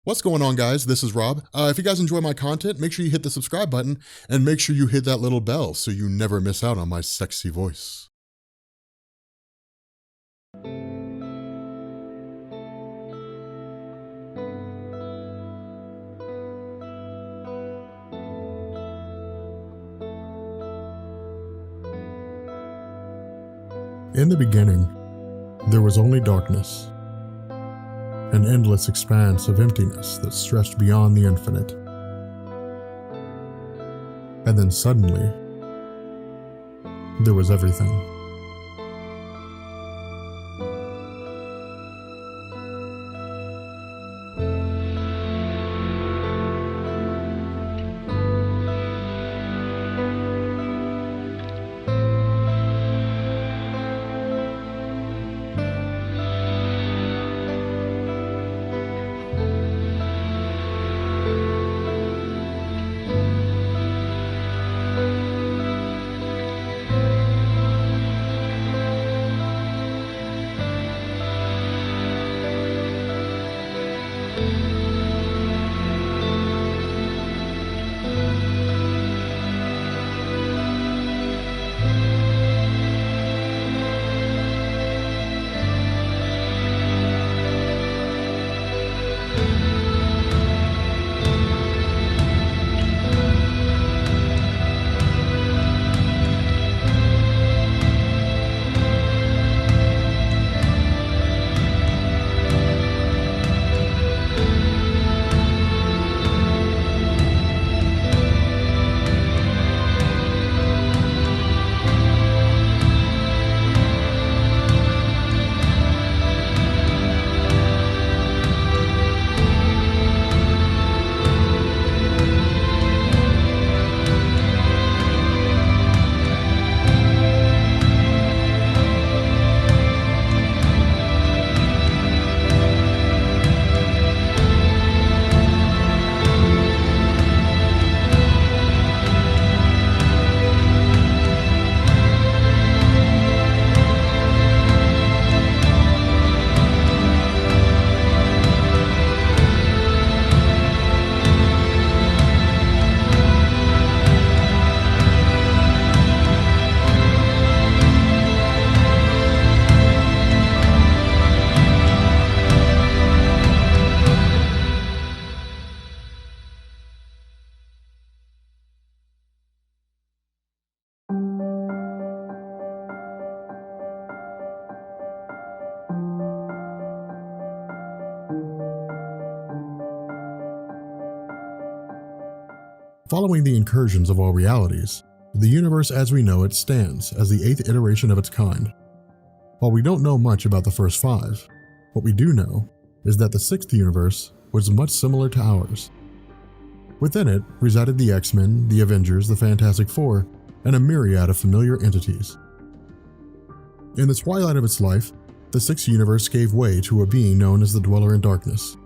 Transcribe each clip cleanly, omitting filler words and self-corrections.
What's going on, guys? This is Rob. If you guys enjoy my content, make sure you hit the subscribe button and make sure you hit that little bell so you never miss out on my sexy voice. In the beginning, there was only darkness, an endless expanse of emptiness that stretched beyond the infinite. And then suddenly, there was everything. Following the incursions of all realities, the universe as we know it stands as the 8th iteration of its kind. While we don't know much about the first 5, what we do know is that the 6th universe was much similar to ours. Within it resided the X-Men, the Avengers, the Fantastic Four, and a myriad of familiar entities. In the twilight of its life, the 6th universe gave way to a being known as the Dweller in Darkness.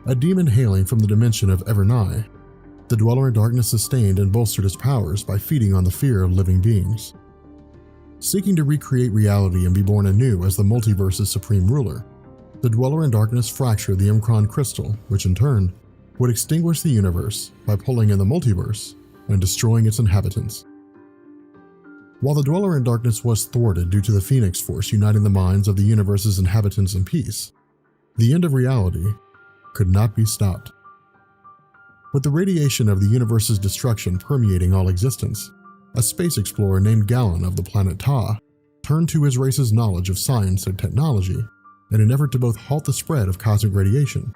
A demon hailing from the dimension of Evernigh, the Dweller in Darkness sustained and bolstered its powers by feeding on the fear of living beings. Seeking to recreate reality and be born anew as the multiverse's supreme ruler, the Dweller in Darkness fractured the Imkron crystal, which in turn would extinguish the universe by pulling in the multiverse and destroying its inhabitants. While the Dweller in Darkness was thwarted due to the Phoenix Force uniting the minds of the universe's inhabitants in peace, the end of reality could not be stopped. With the radiation of the universe's destruction permeating all existence, a space explorer named Galen of the planet Ta turned to his race's knowledge of science and technology in an effort to both halt the spread of cosmic radiation,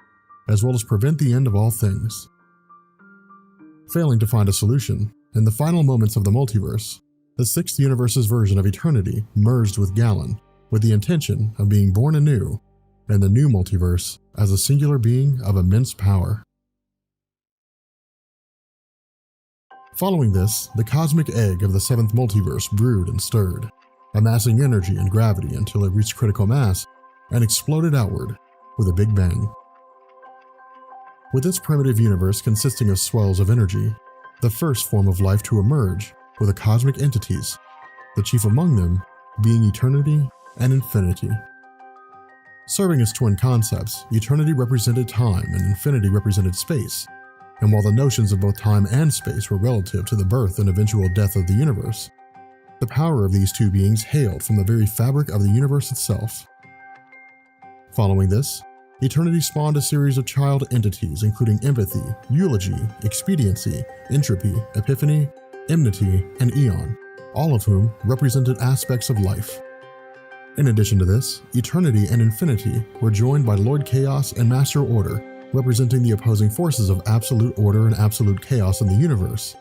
as well as prevent the end of all things. Failing to find a solution, in the final moments of the multiverse, the 6th universe's version of eternity merged with Galen with the intention of being born anew in the new multiverse as a singular being of immense power. Following this, the cosmic egg of the 7th multiverse brewed and stirred, amassing energy and gravity until it reached critical mass and exploded outward with a big bang. With its primitive universe consisting of swells of energy, the first form of life to emerge were the cosmic entities, the chief among them being eternity and infinity. Serving as twin concepts, eternity represented time and infinity represented space, and while the notions of both time and space were relative to the birth and eventual death of the universe, the power of these two beings hailed from the very fabric of the universe itself. Following this, eternity spawned a series of child entities including empathy, eulogy, expediency, entropy, epiphany, enmity, and eon, all of whom represented aspects of life. In addition to this, eternity and infinity were joined by Lord Chaos and Master Order, representing the opposing forces of absolute order and absolute chaos in the universe,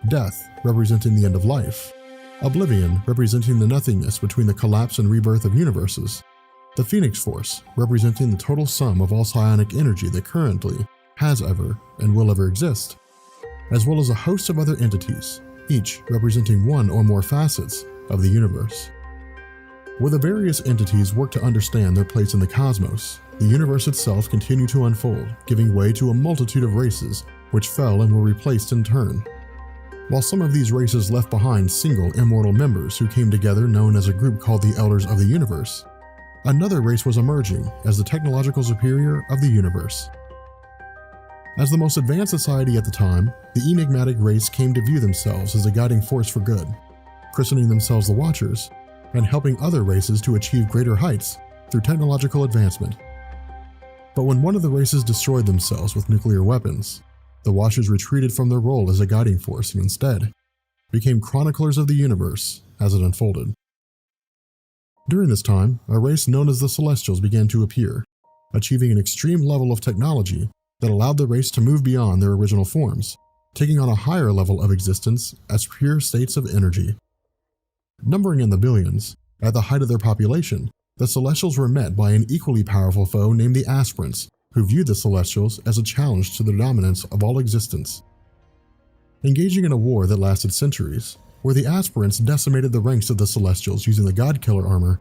death representing the end of life, oblivion representing the nothingness between the collapse and rebirth of universes, the Phoenix Force representing the total sum of all psionic energy that currently, has ever, and will ever exist, as well as a host of other entities, each representing one or more facets of the universe. Where the various entities work to understand their place in the cosmos, the universe itself continued to unfold, giving way to a multitude of races which fell and were replaced in turn. While some of these races left behind single immortal members who came together known as a group called the Elders of the Universe, another race was emerging as the technological superior of the universe. As the most advanced society at the time, the enigmatic race came to view themselves as a guiding force for good, christening themselves the Watchers, and helping other races to achieve greater heights through technological advancement. But when one of the races destroyed themselves with nuclear weapons, the Watchers retreated from their role as a guiding force and instead became chroniclers of the universe as it unfolded. During this time, a race known as the Celestials began to appear, achieving an extreme level of technology that allowed the race to move beyond their original forms, taking on a higher level of existence as pure states of energy. Numbering in the billions, at the height of their population, the Celestials were met by an equally powerful foe named the Aspirants, who viewed the Celestials as a challenge to the dominance of all existence. Engaging in a war that lasted centuries, where the Aspirants decimated the ranks of the Celestials using the God-Killer armor,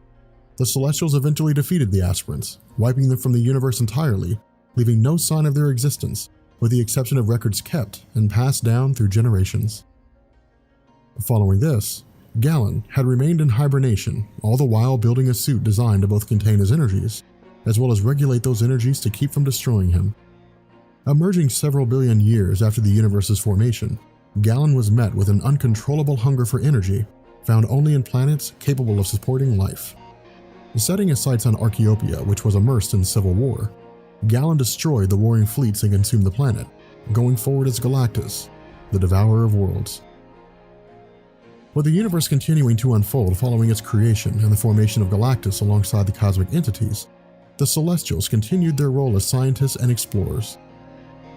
the Celestials eventually defeated the Aspirants, wiping them from the universe entirely, leaving no sign of their existence, with the exception of records kept and passed down through generations. Following this, Galen had remained in hibernation, all the while building a suit designed to both contain his energies, as well as regulate those energies to keep from destroying him. Emerging several billion years after the universe's formation, Galen was met with an uncontrollable hunger for energy, found only in planets capable of supporting life. Setting his sights on Archaeopia, which was immersed in civil war, Galen destroyed the warring fleets and consumed the planet, going forward as Galactus, the devourer of worlds. With the universe continuing to unfold following its creation and the formation of Galactus alongside the cosmic entities, the Celestials continued their role as scientists and explorers.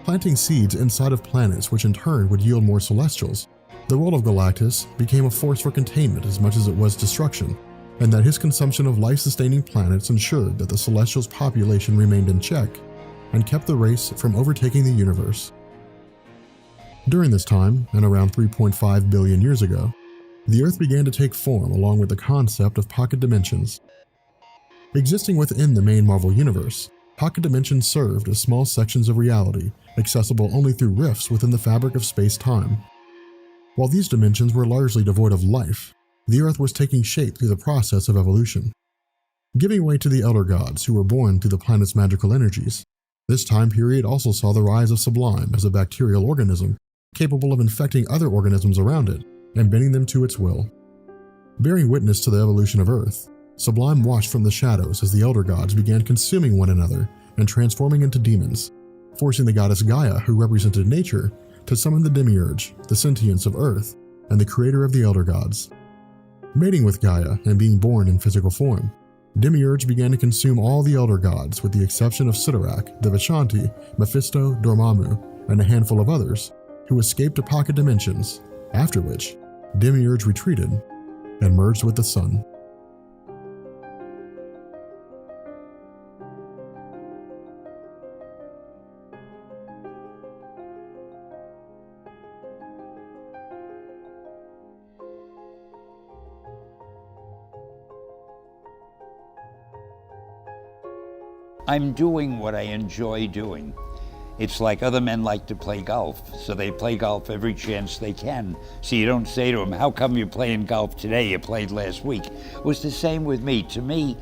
Planting seeds inside of planets which in turn would yield more Celestials, the role of Galactus became a force for containment as much as it was destruction, and that his consumption of life-sustaining planets ensured that the Celestials' population remained in check and kept the race from overtaking the universe. During this time, and around 3.5 billion years ago, the Earth began to take form along with the concept of pocket dimensions. Existing within the main Marvel universe, pocket dimensions served as small sections of reality, accessible only through rifts within the fabric of space-time. While these dimensions were largely devoid of life, the Earth was taking shape through the process of evolution. Giving way to the Elder Gods who were born through the planet's magical energies, this time period also saw the rise of Sublime as a bacterial organism capable of infecting other organisms around it and bending them to its will. Bearing witness to the evolution of Earth, Sublime watched from the shadows as the Elder Gods began consuming one another and transforming into demons, forcing the goddess Gaia, who represented nature, to summon the Demiurge, the sentience of Earth, and the creator of the Elder Gods. Mating with Gaia and being born in physical form, Demiurge began to consume all the Elder Gods with the exception of Sidorak, the Vishanti, Mephisto, Dormammu, and a handful of others, who escaped to pocket dimensions, after which Demiurge retreated and merged with the sun. I'm doing what I enjoy doing. It's like other men like to play golf, so they play golf every chance they can. So you don't say to them, how come you're playing golf today? You played last week. It was the same with me. To me,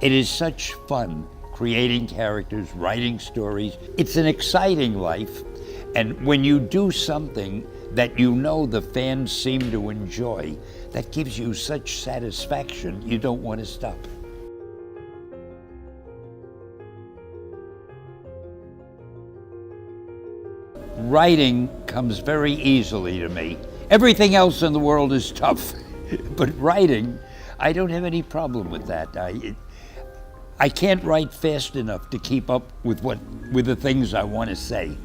It is such fun creating characters, writing stories. It's an exciting life, and when you do something that you know the fans seem to enjoy, that gives you such satisfaction, you don't want to stop. Writing comes very easily to me. Everything else in the world is tough, but writing, I don't have any problem with that. I can't write fast enough to keep up with the things I want to say.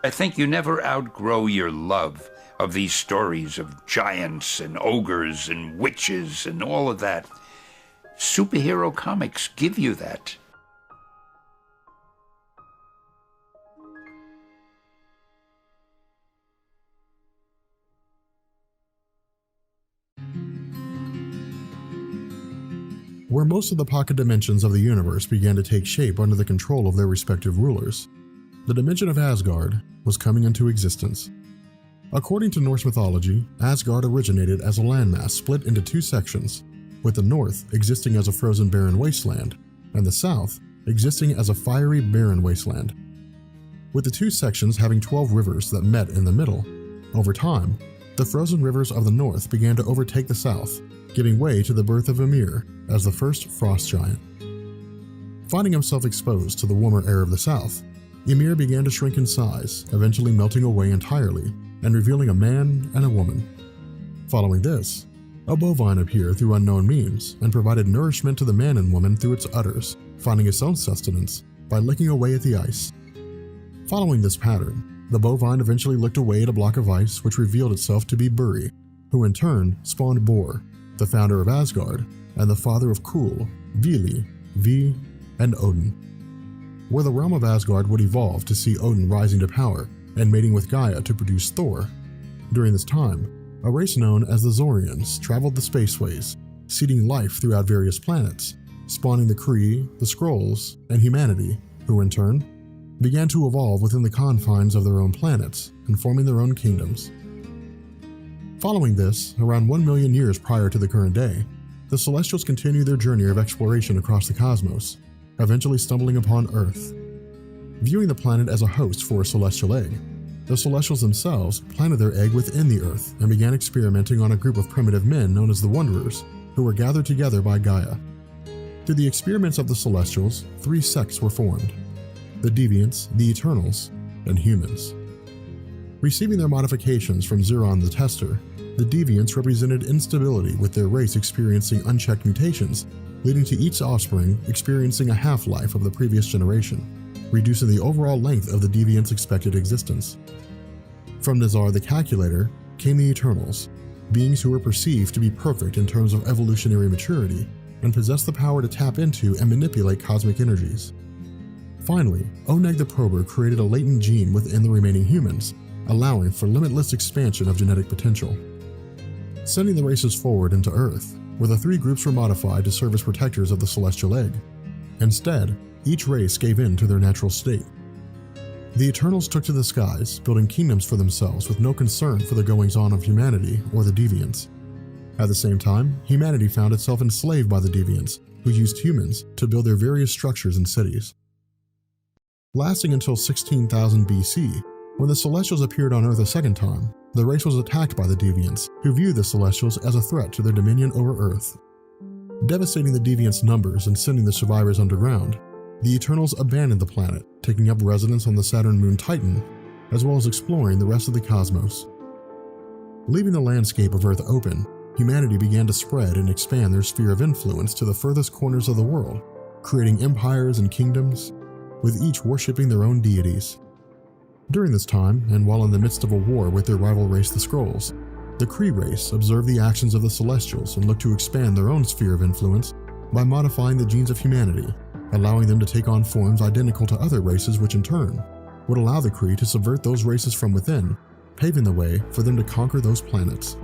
I think you never outgrow your love of these stories of giants and ogres and witches and all of that. Superhero comics give you that. Where most of the pocket dimensions of the universe began to take shape under the control of their respective rulers, the dimension of Asgard was coming into existence. According to Norse mythology, Asgard originated as a landmass split into two sections, with the north existing as a frozen barren wasteland, and the south existing as a fiery barren wasteland. With the two sections having 12 rivers that met in the middle, over time, the frozen rivers of the north began to overtake the south, giving way to the birth of Ymir as the first frost giant. Finding himself exposed to the warmer air of the south, Ymir began to shrink in size, eventually melting away entirely and revealing a man and a woman. Following this, a bovine appeared through unknown means and provided nourishment to the man and woman through its udders, finding its own sustenance by licking away at the ice. Following this pattern, the bovine eventually licked away at a block of ice which revealed itself to be Buri, who in turn spawned Bor, the founder of Asgard and the father of Kul, Vili, V, and Odin. Where the realm of Asgard would evolve to see Odin rising to power and mating with Gaia to produce Thor. During this time, a race known as the Zorians traveled the spaceways, seeding life throughout various planets, spawning the Kree, the Skrulls, and humanity, who in turn began to evolve within the confines of their own planets and forming their own kingdoms. Following this, around 1 million years prior to the current day, the Celestials continue their journey of exploration across the cosmos, eventually stumbling upon Earth. Viewing the planet as a host for a celestial egg, the Celestials themselves planted their egg within the Earth and began experimenting on a group of primitive men known as the Wanderers, who were gathered together by Gaia. Through the experiments of the Celestials, 3 sects were formed: the Deviants, the Eternals, and humans. Receiving their modifications from Zeron the Tester, the Deviants represented instability, with their race experiencing unchecked mutations, leading to each offspring experiencing a half-life of the previous generation, reducing the overall length of the Deviants' expected existence. From Nazar the Calculator came the Eternals, beings who were perceived to be perfect in terms of evolutionary maturity and possessed the power to tap into and manipulate cosmic energies. Finally, Oneg the Prober created a latent gene within the remaining humans, allowing for limitless expansion of genetic potential. Sending the races forward into Earth, where the 3 groups were modified to serve as protectors of the celestial egg. Instead, each race gave in to their natural state. The Eternals took to the skies, building kingdoms for themselves with no concern for the goings-on of humanity or the Deviants. At the same time, humanity found itself enslaved by the Deviants, who used humans to build their various structures and cities. Lasting until 16,000 BC, when the Celestials appeared on Earth a second time, the race was attacked by the Deviants, who viewed the Celestials as a threat to their dominion over Earth. Devastating the Deviants' numbers and sending the survivors underground, the Eternals abandoned the planet, taking up residence on the Saturn moon Titan, as well as exploring the rest of the cosmos. Leaving the landscape of Earth open, humanity began to spread and expand their sphere of influence to the furthest corners of the world, creating empires and kingdoms, with each worshipping their own deities. During this time, and while in the midst of a war with their rival race the Skrulls, the Kree race observed the actions of the Celestials and looked to expand their own sphere of influence by modifying the genes of humanity, allowing them to take on forms identical to other races, which in turn would allow the Kree to subvert those races from within, paving the way for them to conquer those planets.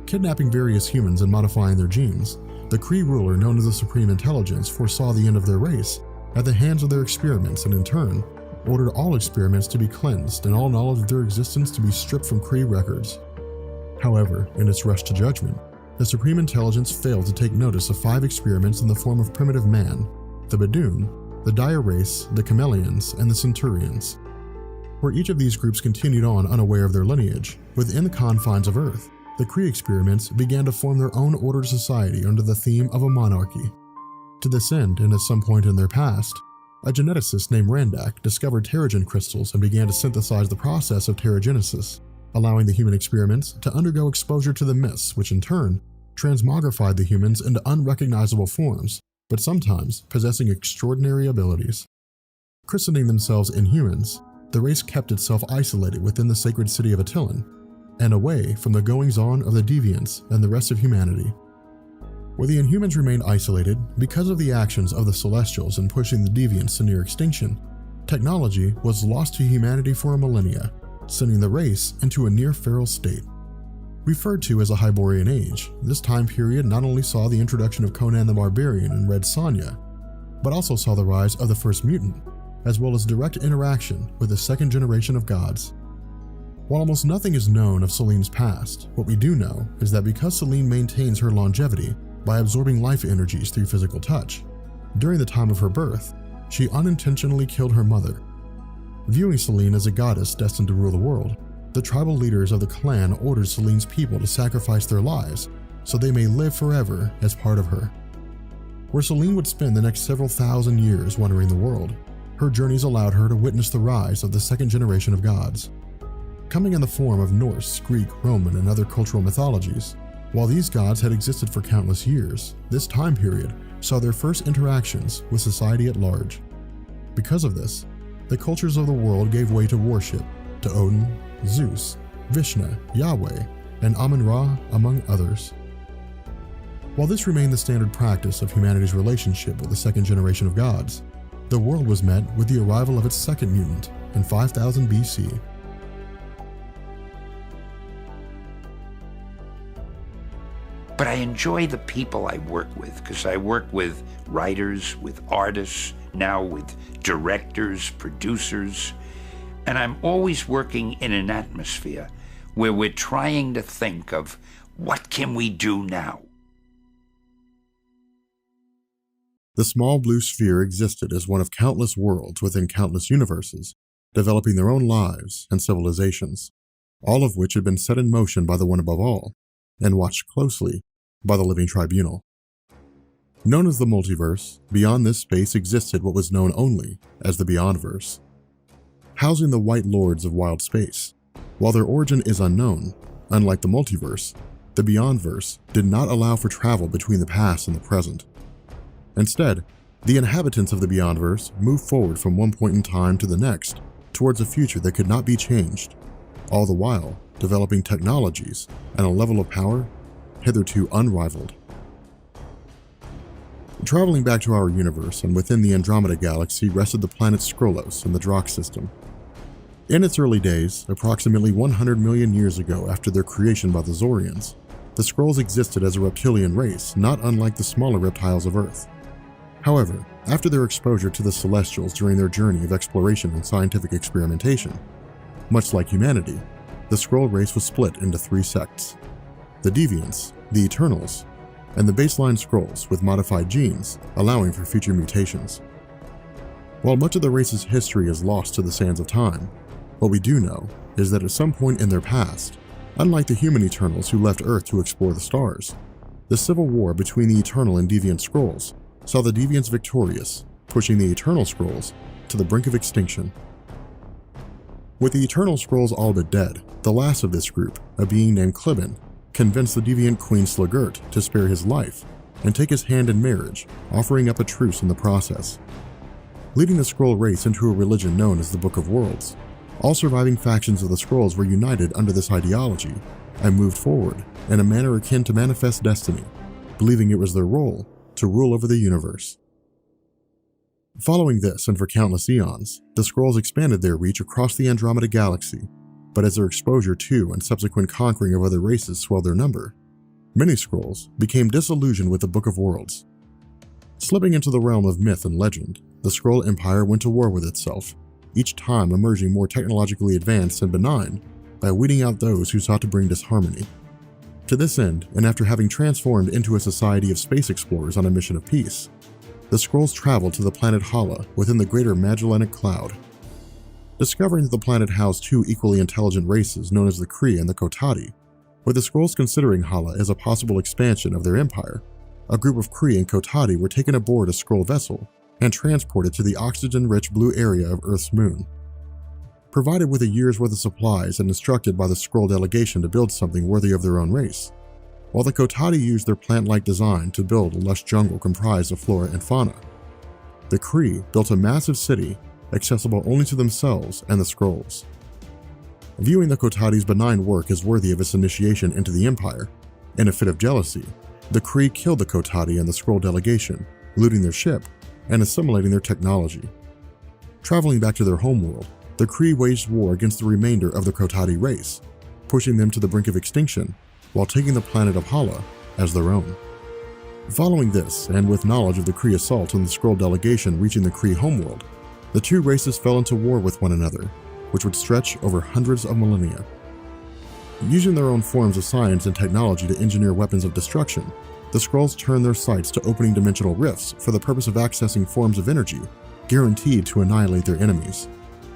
Kidnapping various humans and modifying their genes, the Kree ruler known as the Supreme Intelligence foresaw the end of their race at the hands of their experiments and in turn ordered all experiments to be cleansed and all knowledge of their existence to be stripped from Kree records. However, in its rush to judgment, the Supreme Intelligence failed to take notice of 5 experiments in the form of primitive man, the Badoon, the Dire Race, the Chameleons, and the Centurions. Where each of these groups continued on unaware of their lineage, within the confines of Earth, the Kree experiments began to form their own ordered society under the theme of a monarchy. To this end, and at some point in their past, a geneticist named Randak discovered Terrigen crystals and began to synthesize the process of Terrigenesis, allowing the human experiments to undergo exposure to the mists, which in turn transmogrified the humans into unrecognizable forms, but sometimes possessing extraordinary abilities. Christening themselves Inhumans, the race kept itself isolated within the sacred city of Attilan, and away from the goings-on of the Deviants and the rest of humanity. Where the Inhumans remained isolated because of the actions of the Celestials in pushing the Deviants to near extinction, technology was lost to humanity for a millennia, sending the race into a near-feral state. Referred to as a Hyborian Age, this time period not only saw the introduction of Conan the Barbarian and Red Sonja, but also saw the rise of the First Mutant, as well as direct interaction with the second generation of gods. While almost nothing is known of Selene's past, what we do know is that because Selene maintains her longevity by absorbing life energies through physical touch, during the time of her birth, she unintentionally killed her mother. Viewing Selene as a goddess destined to rule the world, the tribal leaders of the clan ordered Selene's people to sacrifice their lives so they may live forever as part of her. Where Selene would spend the next several thousand years wandering the world, her journeys allowed her to witness the rise of the second generation of gods. Coming in the form of Norse, Greek, Roman, and other cultural mythologies, while these gods had existed for countless years, this time period saw their first interactions with society at large. Because of this, the cultures of the world gave way to worship to Odin, Zeus, Vishnu, Yahweh, and Amun-Ra, among others. While this remained the standard practice of humanity's relationship with the second generation of gods, the world was met with the arrival of its second mutant in 5000 BC. But I enjoy the people I work with, because I work with writers, with artists, now with directors, producers, and I'm always working in an atmosphere where we're trying to think of what can we do now? The small blue sphere existed as one of countless worlds within countless universes, developing their own lives and civilizations, all of which had been set in motion by the one above all, and watched closely by the living tribunal. Known as the multiverse, beyond this space existed what was known only as the Beyondverse, housing the White Lords of wild space. While their origin is unknown, unlike the multiverse, the Beyondverse did not allow for travel between the past and the present. Instead, the inhabitants of the Beyondverse moved forward from one point in time to the next towards a future that could not be changed, all the while developing technologies and a level of power hitherto unrivaled. Traveling back to our universe and within the Andromeda Galaxy rested the planet Skrolos in the Drox system. In its early days, approximately 100 million years ago after their creation by the Zorians, the Skrulls existed as a reptilian race not unlike the smaller reptiles of Earth. However, after their exposure to the Celestials during their journey of exploration and scientific experimentation, much like humanity, the Skrull race was split into 3 sects: the Deviants, the Eternals, and the baseline Skrulls with modified genes, allowing for future mutations. While much of the race's history is lost to the sands of time, what we do know is that at some point in their past, unlike the human Eternals who left Earth to explore the stars, the civil war between the Eternal and Deviant Skrulls saw the Deviants victorious, pushing the Eternal Skrulls to the brink of extinction. With the Eternal Skrulls all but dead, the last of this group, a being named Kliban, convinced the Deviant Queen Slagurt to spare his life and take his hand in marriage, offering up a truce in the process. Leading the Skrull race into a religion known as the Book of Worlds, all surviving factions of the Skrulls were united under this ideology and moved forward in a manner akin to manifest destiny, believing it was their role to rule over the universe. Following this, and for countless eons, the Skrulls expanded their reach across the Andromeda Galaxy, but as their exposure to and subsequent conquering of other races swelled their number, many Skrulls became disillusioned with the Book of Worlds. Slipping into the realm of myth and legend, the Skrull Empire went to war with itself, each time emerging more technologically advanced and benign by weeding out those who sought to bring disharmony. To this end, and after having transformed into a society of space explorers on a mission of peace, the Skrulls traveled to the planet Hala within the Greater Magellanic Cloud. Discovering that the planet housed two equally intelligent races known as the Kree and the Kotati, with the Skrulls considering Hala as a possible expansion of their empire, a group of Kree and Kotati were taken aboard a Skrull vessel and transported to the oxygen-rich blue area of Earth's moon. Provided with a year's worth of supplies and instructed by the Skrull delegation to build something worthy of their own race, while the Kotati used their plant-like design to build a lush jungle comprised of flora and fauna, the Kree built a massive city accessible only to themselves and the Skrulls. Viewing the Kotati's benign work as worthy of its initiation into the Empire, in a fit of jealousy, the Kree killed the Kotati and the Skrull delegation, looting their ship and assimilating their technology. Traveling back to their homeworld, the Kree waged war against the remainder of the Kotati race, pushing them to the brink of extinction while taking the planet of Hala as their own. Following this, and with knowledge of the Kree assault and the Skrull delegation reaching the Kree homeworld, the two races fell into war with one another, which would stretch over hundreds of millennia. Using their own forms of science and technology to engineer weapons of destruction, the Skrulls turned their sights to opening dimensional rifts for the purpose of accessing forms of energy guaranteed to annihilate their enemies.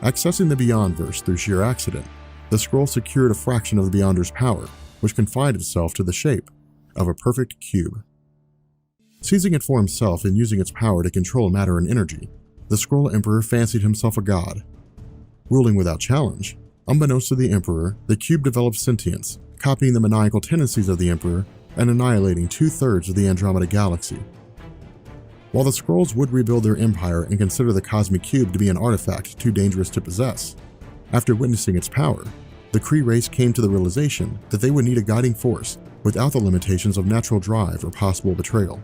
Accessing the Beyondverse through sheer accident, the Skrull secured a fraction of the Beyonder's power, which confined itself to the shape of a perfect cube. Seizing it for himself and using its power to control matter and energy, the Skrull Emperor fancied himself a god. Ruling without challenge, unbeknownst to the Emperor, the cube developed sentience, copying the maniacal tendencies of the Emperor and annihilating 2/3 of the Andromeda Galaxy. While the Skrulls would rebuild their empire and consider the cosmic cube to be an artifact too dangerous to possess, after witnessing its power, the Kree race came to the realization that they would need a guiding force without the limitations of natural drive or possible betrayal.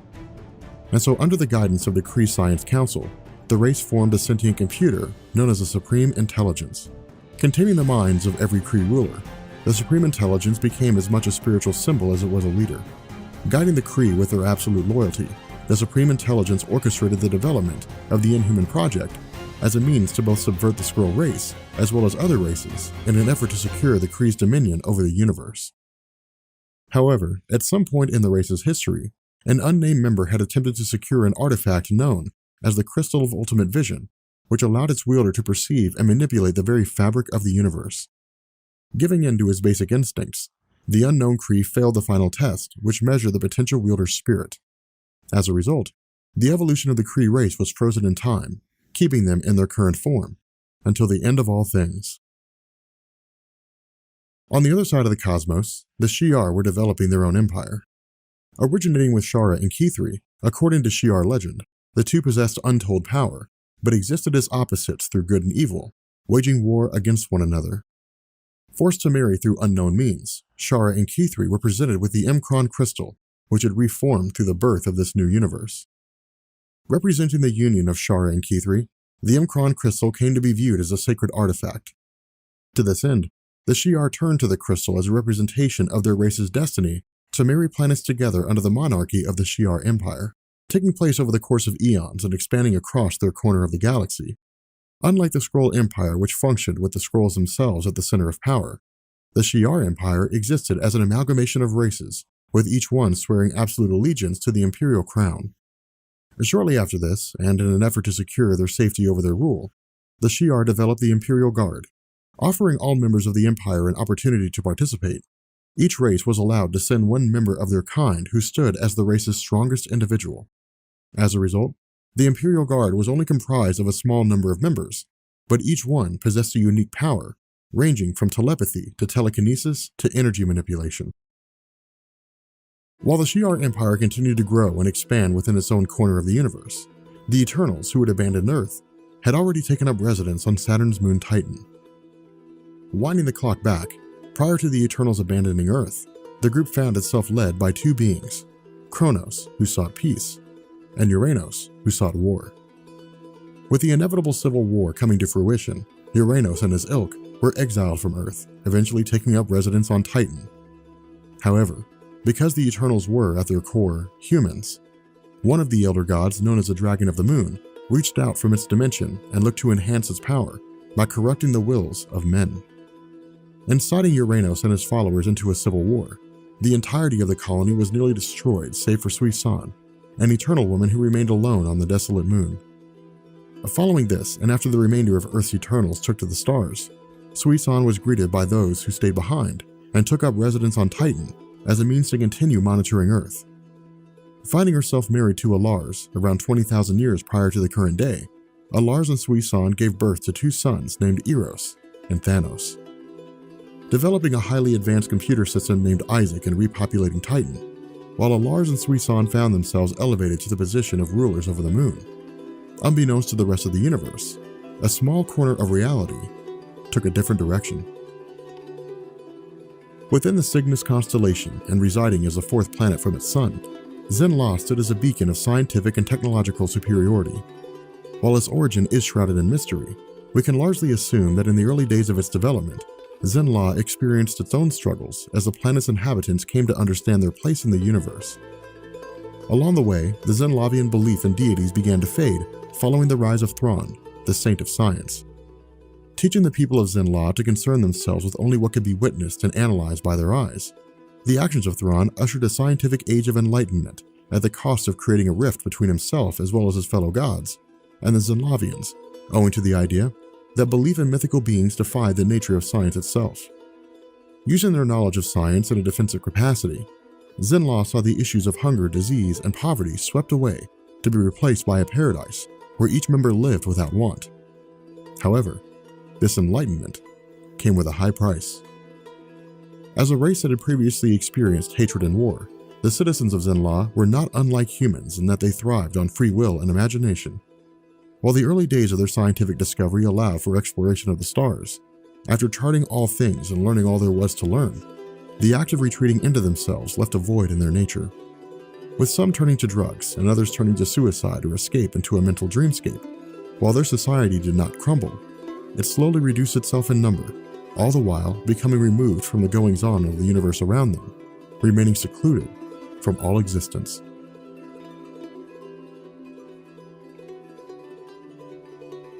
And so, under the guidance of the Kree Science Council, the race formed a sentient computer known as a Supreme Intelligence. Containing the minds of every Kree ruler, the Supreme Intelligence became as much a spiritual symbol as it was a leader. Guiding the Kree with their absolute loyalty, the Supreme Intelligence orchestrated the development of the Inhuman Project as a means to both subvert the Skrull race as well as other races in an effort to secure the Kree's dominion over the universe. However, at some point in the race's history, an unnamed member had attempted to secure an artifact known as the Crystal of Ultimate Vision, which allowed its wielder to perceive and manipulate the very fabric of the universe. Giving in to his basic instincts, the unknown Kree failed the final test, which measured the potential wielder's spirit. As a result, the evolution of the Kree race was frozen in time, keeping them in their current form, until the end of all things. On the other side of the cosmos, the Shi'ar were developing their own empire. Originating with Shara and Kithri, according to Shi'ar legend, the two possessed untold power, but existed as opposites through good and evil, waging war against one another. Forced to marry through unknown means, Shara and Kithri were presented with the M'Kraan crystal, which had reformed through the birth of this new universe. Representing the union of Shara and Kithri, the M'Kraan crystal came to be viewed as a sacred artifact. To this end, the Shi'ar turned to the crystal as a representation of their race's destiny to marry planets together under the monarchy of the Shi'ar Empire, taking place over the course of eons and expanding across their corner of the galaxy. Unlike the Skrull Empire, which functioned with the Skrulls themselves at the center of power, the Shi'ar Empire existed as an amalgamation of races, with each one swearing absolute allegiance to the Imperial crown. Shortly after this, and in an effort to secure their safety over their rule, the Shi'ar developed the Imperial Guard. Offering all members of the Empire an opportunity to participate, each race was allowed to send one member of their kind who stood as the race's strongest individual. As a result, the Imperial Guard was only comprised of a small number of members, but each one possessed a unique power, ranging from telepathy to telekinesis to energy manipulation. While the Shi'ar Empire continued to grow and expand within its own corner of the universe, the Eternals, who had abandoned Earth, had already taken up residence on Saturn's moon Titan. Winding the clock back, prior to the Eternals abandoning Earth, the group found itself led by two beings, Kronos, who sought peace, and Uranos, who sought war. With the inevitable civil war coming to fruition, Uranos and his ilk were exiled from Earth, eventually taking up residence on Titan. However, because the Eternals were, at their core, humans, one of the Elder Gods, known as the Dragon of the Moon, reached out from its dimension and looked to enhance its power by corrupting the wills of men. Inciting Uranos and his followers into a civil war, The entirety of the colony was nearly destroyed save for Suisan, an eternal woman who remained alone on the desolate moon. Following this, and after the remainder of Earth's Eternals took to the stars, Suisan was greeted by those who stayed behind and took up residence on Titan as a means to continue monitoring Earth. Finding herself married to a Lars around 20,000 years prior to the current day, a Lars and Suisan gave birth to two sons named Eros and Thanos. Developing a highly advanced computer system named Isaac and repopulating Titan, while Lars and Suisan found themselves elevated to the position of rulers over the moon. Unbeknownst to the rest of the universe, a small corner of reality took a different direction. Within the Cygnus constellation and residing as the fourth planet from its sun, Zenla stood as a beacon of scientific and technological superiority. While its origin is shrouded in mystery, we can largely assume that in the early days of its development, Zenla experienced its own struggles as the planet's inhabitants came to understand their place in the universe. Along the way, the Zenlavian belief in deities began to fade following the rise of Thrawn, the saint of science. Teaching the people of Zenla to concern themselves with only what could be witnessed and analyzed by their eyes, the actions of Thrawn ushered a scientific age of enlightenment at the cost of creating a rift between himself as well as his fellow gods and the Zenlavians, owing to the idea that belief in mythical beings defied the nature of science itself. Using their knowledge of science in a defensive capacity, Zenla saw the issues of hunger, disease, and poverty swept away to be replaced by a paradise where each member lived without want. However, this enlightenment came with a high price. As a race that had previously experienced hatred and war, the citizens of Zenla were not unlike humans in that they thrived on free will and imagination. While the early days of their scientific discovery allowed for exploration of the stars, after charting all things and learning all there was to learn, the act of retreating into themselves left a void in their nature. With some turning to drugs and others turning to suicide or escape into a mental dreamscape, while their society did not crumble, it slowly reduced itself in number, all the while becoming removed from the goings-on of the universe around them, remaining secluded from all existence.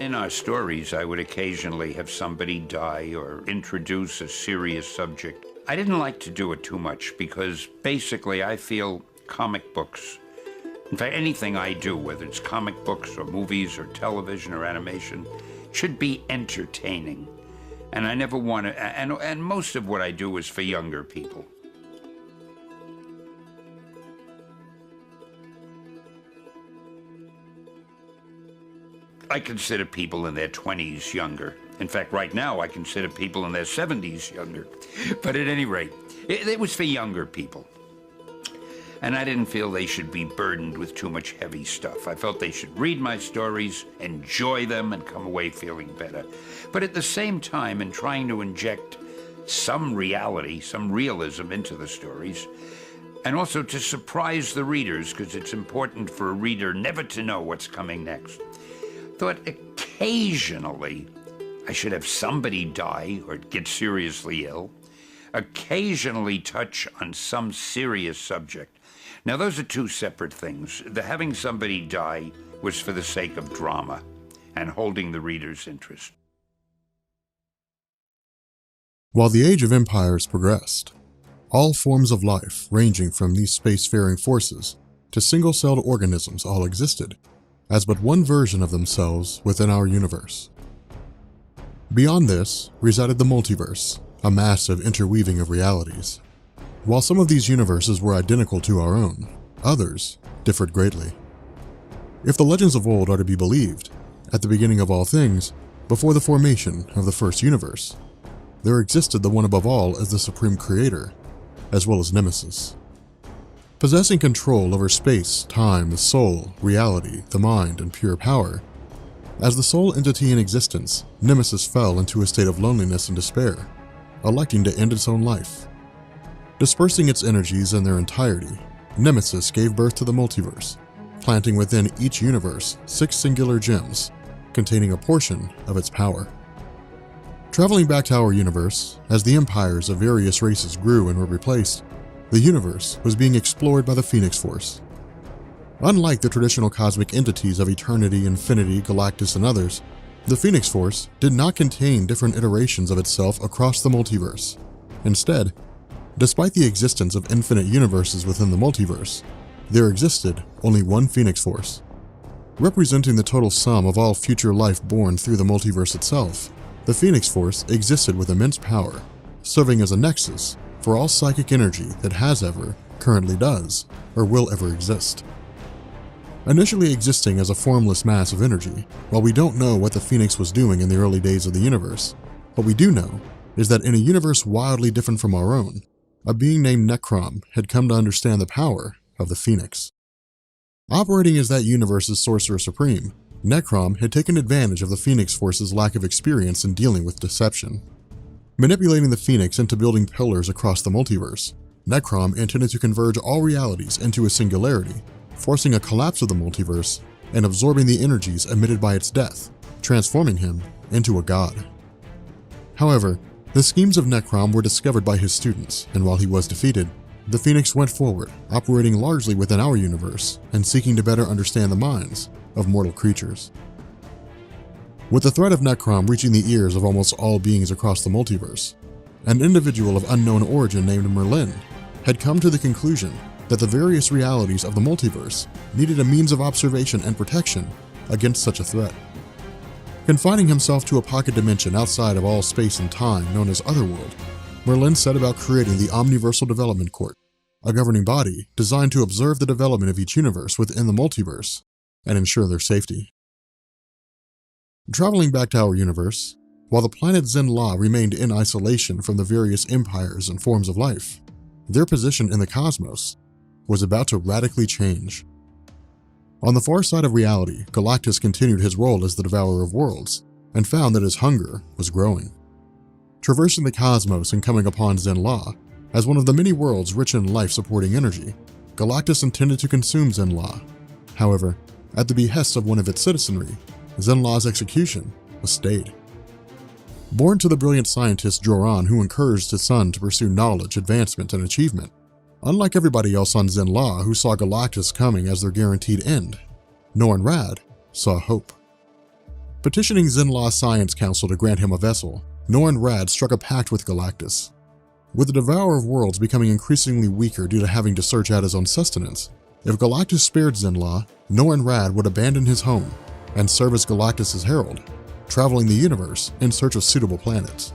In our stories, I would occasionally have somebody die or introduce a serious subject. I didn't like to do it too much because basically I feel comic books, in fact anything I do, whether it's comic books or movies or television or animation, should be entertaining. And I never want to, and most of what I do is for younger people. I consider people in their 20s younger. In fact, right now, I consider people in their 70s younger. But at any rate, it was for younger people. And I didn't feel they should be burdened with too much heavy stuff. I felt they should read my stories, enjoy them, and come away feeling better. But at the same time, in trying to inject some reality, some realism into the stories, and also to surprise the readers, because it's important for a reader never to know what's coming next, thought occasionally I should have somebody die or get seriously ill, occasionally touch on some serious subject. Now, those are two separate things. The having somebody die was for the sake of drama and holding the reader's interest. While the Age of Empires progressed, all forms of life, ranging from these spacefaring forces to single-celled organisms, all existed as but one version of themselves within our universe. Beyond this resided the multiverse, a massive interweaving of realities. While some of these universes were identical to our own, others differed greatly. If the legends of old are to be believed, at the beginning of all things, before the formation of the first universe, there existed the one above all as the supreme creator, as well as Nemesis. Possessing control over space, time, the soul, reality, the mind, and pure power, as the sole entity in existence, Nemesis fell into a state of loneliness and despair, electing to end its own life. Dispersing its energies in their entirety, Nemesis gave birth to the multiverse, planting within each universe 6 singular gems, containing a portion of its power. Traveling back to our universe, as the empires of various races grew and were replaced, the universe was being explored by the Phoenix Force. Unlike the traditional cosmic entities of Eternity, Infinity, Galactus, and others, the Phoenix Force did not contain different iterations of itself across the multiverse. Instead, Despite the existence of infinite universes within the multiverse, there existed only one Phoenix Force. Representing the total sum of all future life born through the multiverse itself, the Phoenix Force existed with immense power, serving as a nexus for all psychic energy that has ever, currently does, or will ever exist. Initially existing as a formless mass of energy, while we don't know what the Phoenix was doing in the early days of the universe, what we do know is that in a universe wildly different from our own, a being named Necrom had come to understand the power of the Phoenix. Operating as that universe's Sorcerer Supreme, Necrom had taken advantage of the Phoenix Force's lack of experience in dealing with deception. Manipulating the Phoenix into building pillars across the multiverse, Necrom intended to converge all realities into a singularity, forcing a collapse of the multiverse and absorbing the energies emitted by its death, transforming him into a god. However, the schemes of Necrom were discovered by his students, and while he was defeated, the Phoenix went forward, operating largely within our universe and seeking to better understand the minds of mortal creatures. With the threat of Necrom reaching the ears of almost all beings across the multiverse, an individual of unknown origin named Merlin had come to the conclusion that the various realities of the multiverse needed a means of observation and protection against such a threat. Confining himself to a pocket dimension outside of all space and time known as Otherworld, Merlin set about creating the Omniversal Development Court, a governing body designed to observe the development of each universe within the multiverse and ensure their safety. Traveling back to our universe, while the planet Zen-La remained in isolation from the various empires and forms of life, their position in the cosmos was about to radically change. On the far side of reality, Galactus continued his role as the Devourer of Worlds and found that his hunger was growing. Traversing the cosmos and coming upon Zen-La, as one of the many worlds rich in life-supporting energy, Galactus intended to consume Zen-La. However, at the behest of one of its citizenry, Zen-La's execution was stayed. Born to the brilliant scientist Joran, who encouraged his son to pursue knowledge, advancement, and achievement, unlike everybody else on Zen-La who saw Galactus coming as their guaranteed end, Norrin Radd saw hope. Petitioning Zen-La's Science Council to grant him a vessel, Norrin Radd struck a pact with Galactus. With the Devourer of Worlds becoming increasingly weaker due to having to search out his own sustenance, if Galactus spared Zen-La, Norrin Radd would abandon his home and serve as Galactus' herald, traveling the universe in search of suitable planets.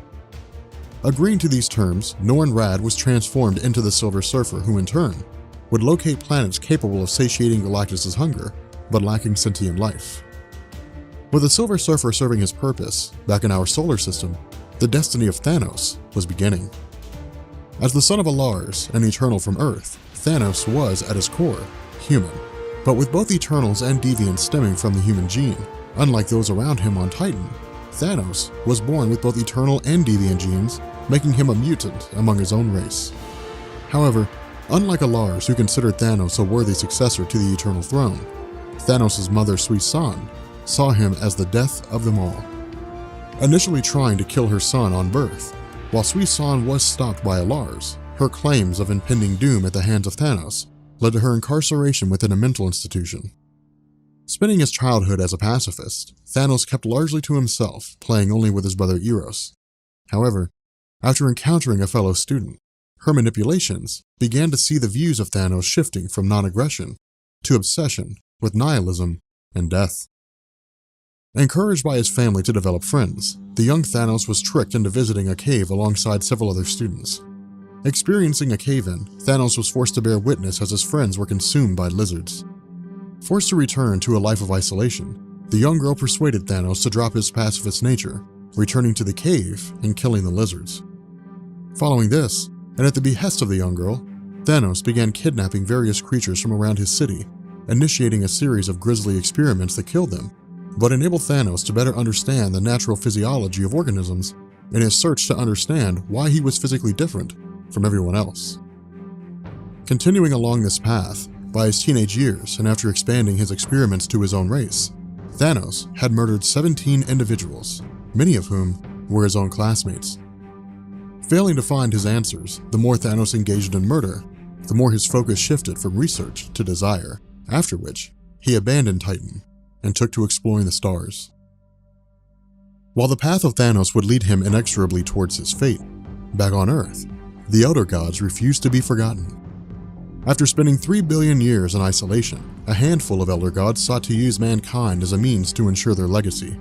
Agreeing to these terms, Norrin Radd was transformed into the Silver Surfer, who in turn would locate planets capable of satiating Galactus' hunger, but lacking sentient life. With the Silver Surfer serving his purpose, back in our solar system, the destiny of Thanos was beginning. As the son of a Lars and Eternal from Earth, Thanos was, at his core, human. But with both Eternals and Deviants stemming from the human gene, unlike those around him on Titan, Thanos was born with both Eternal and Deviant genes, making him a mutant among his own race. However, unlike a Lars who considered Thanos a worthy successor to the Eternal throne, Thanos' mother Suisan saw him as the death of them all. Initially trying to kill her son on birth, while Suisan was stopped by a Lars, her claims of impending doom at the hands of Thanos led to her incarceration within a mental institution. Spending his childhood as a pacifist, Thanos kept largely to himself, playing only with his brother Eros. However, after encountering a fellow student, her manipulations began to see the views of Thanos shifting from non-aggression to obsession with nihilism and death. Encouraged by his family to develop friends, the young Thanos was tricked into visiting a cave alongside several other students. Experiencing a cave-in, Thanos was forced to bear witness as his friends were consumed by lizards. Forced to return to a life of isolation, the young girl persuaded Thanos to drop his pacifist nature, returning to the cave and killing the lizards. Following this, and at the behest of the young girl, Thanos began kidnapping various creatures from around his city, initiating a series of grisly experiments that killed them, but enabled Thanos to better understand the natural physiology of organisms in his search to understand why he was physically different from everyone else. Continuing along this path, by his teenage years and after expanding his experiments to his own race, Thanos had murdered 17 individuals, many of whom were his own classmates. Failing to find his answers, the more Thanos engaged in murder, the more his focus shifted from research to desire, after which he abandoned Titan and took to exploring the stars. While the path of Thanos would lead him inexorably towards his fate, back on Earth, the Elder Gods refused to be forgotten. After spending 3 billion years in isolation, a handful of Elder Gods sought to use mankind as a means to ensure their legacy.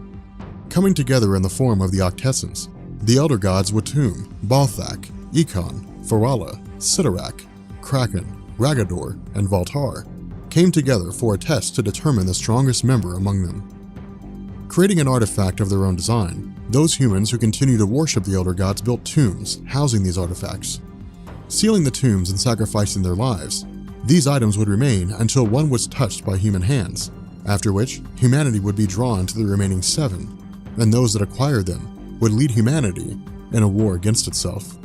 Coming together in the form of the Octessence, the Elder Gods Watum, Balthak, Ekon, Farala, Sidorak, Kraken, Ragador, and Voltar came together for a test to determine the strongest member among them. Creating an artifact of their own design, those humans who continue to worship the Elder Gods built tombs housing these artifacts. Sealing the tombs and sacrificing their lives, these items would remain until one was touched by human hands, after which humanity would be drawn to the remaining 7, and those that acquired them would lead humanity in a war against itself.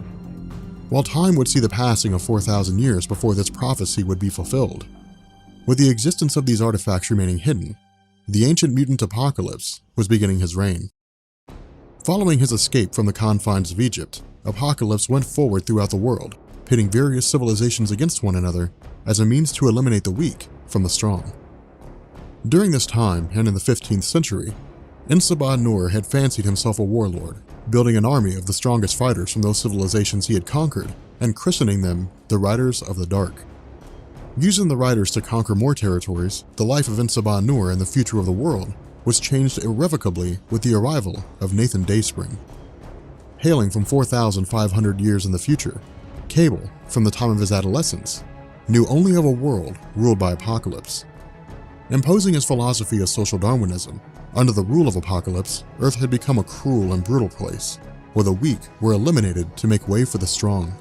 While time would see the passing of 4,000 years before this prophecy would be fulfilled, with the existence of these artifacts remaining hidden, the ancient mutant Apocalypse was beginning his reign. Following his escape from the confines of Egypt, Apocalypse went forward throughout the world, pitting various civilizations against one another as a means to eliminate the weak from the strong. During this time, and in the 15th century, Insabad Nur had fancied himself a warlord, building an army of the strongest fighters from those civilizations he had conquered and christening them the Riders of the Dark. Using the Riders to conquer more territories, the life of Insabad Nur and the future of the world was changed irrevocably with the arrival of Nathan Dayspring. Hailing from 4,500 years in the future, Cable, from the time of his adolescence, knew only of a world ruled by Apocalypse. Imposing his philosophy of social Darwinism, under the rule of Apocalypse, Earth had become a cruel and brutal place, where the weak were eliminated to make way for the strong.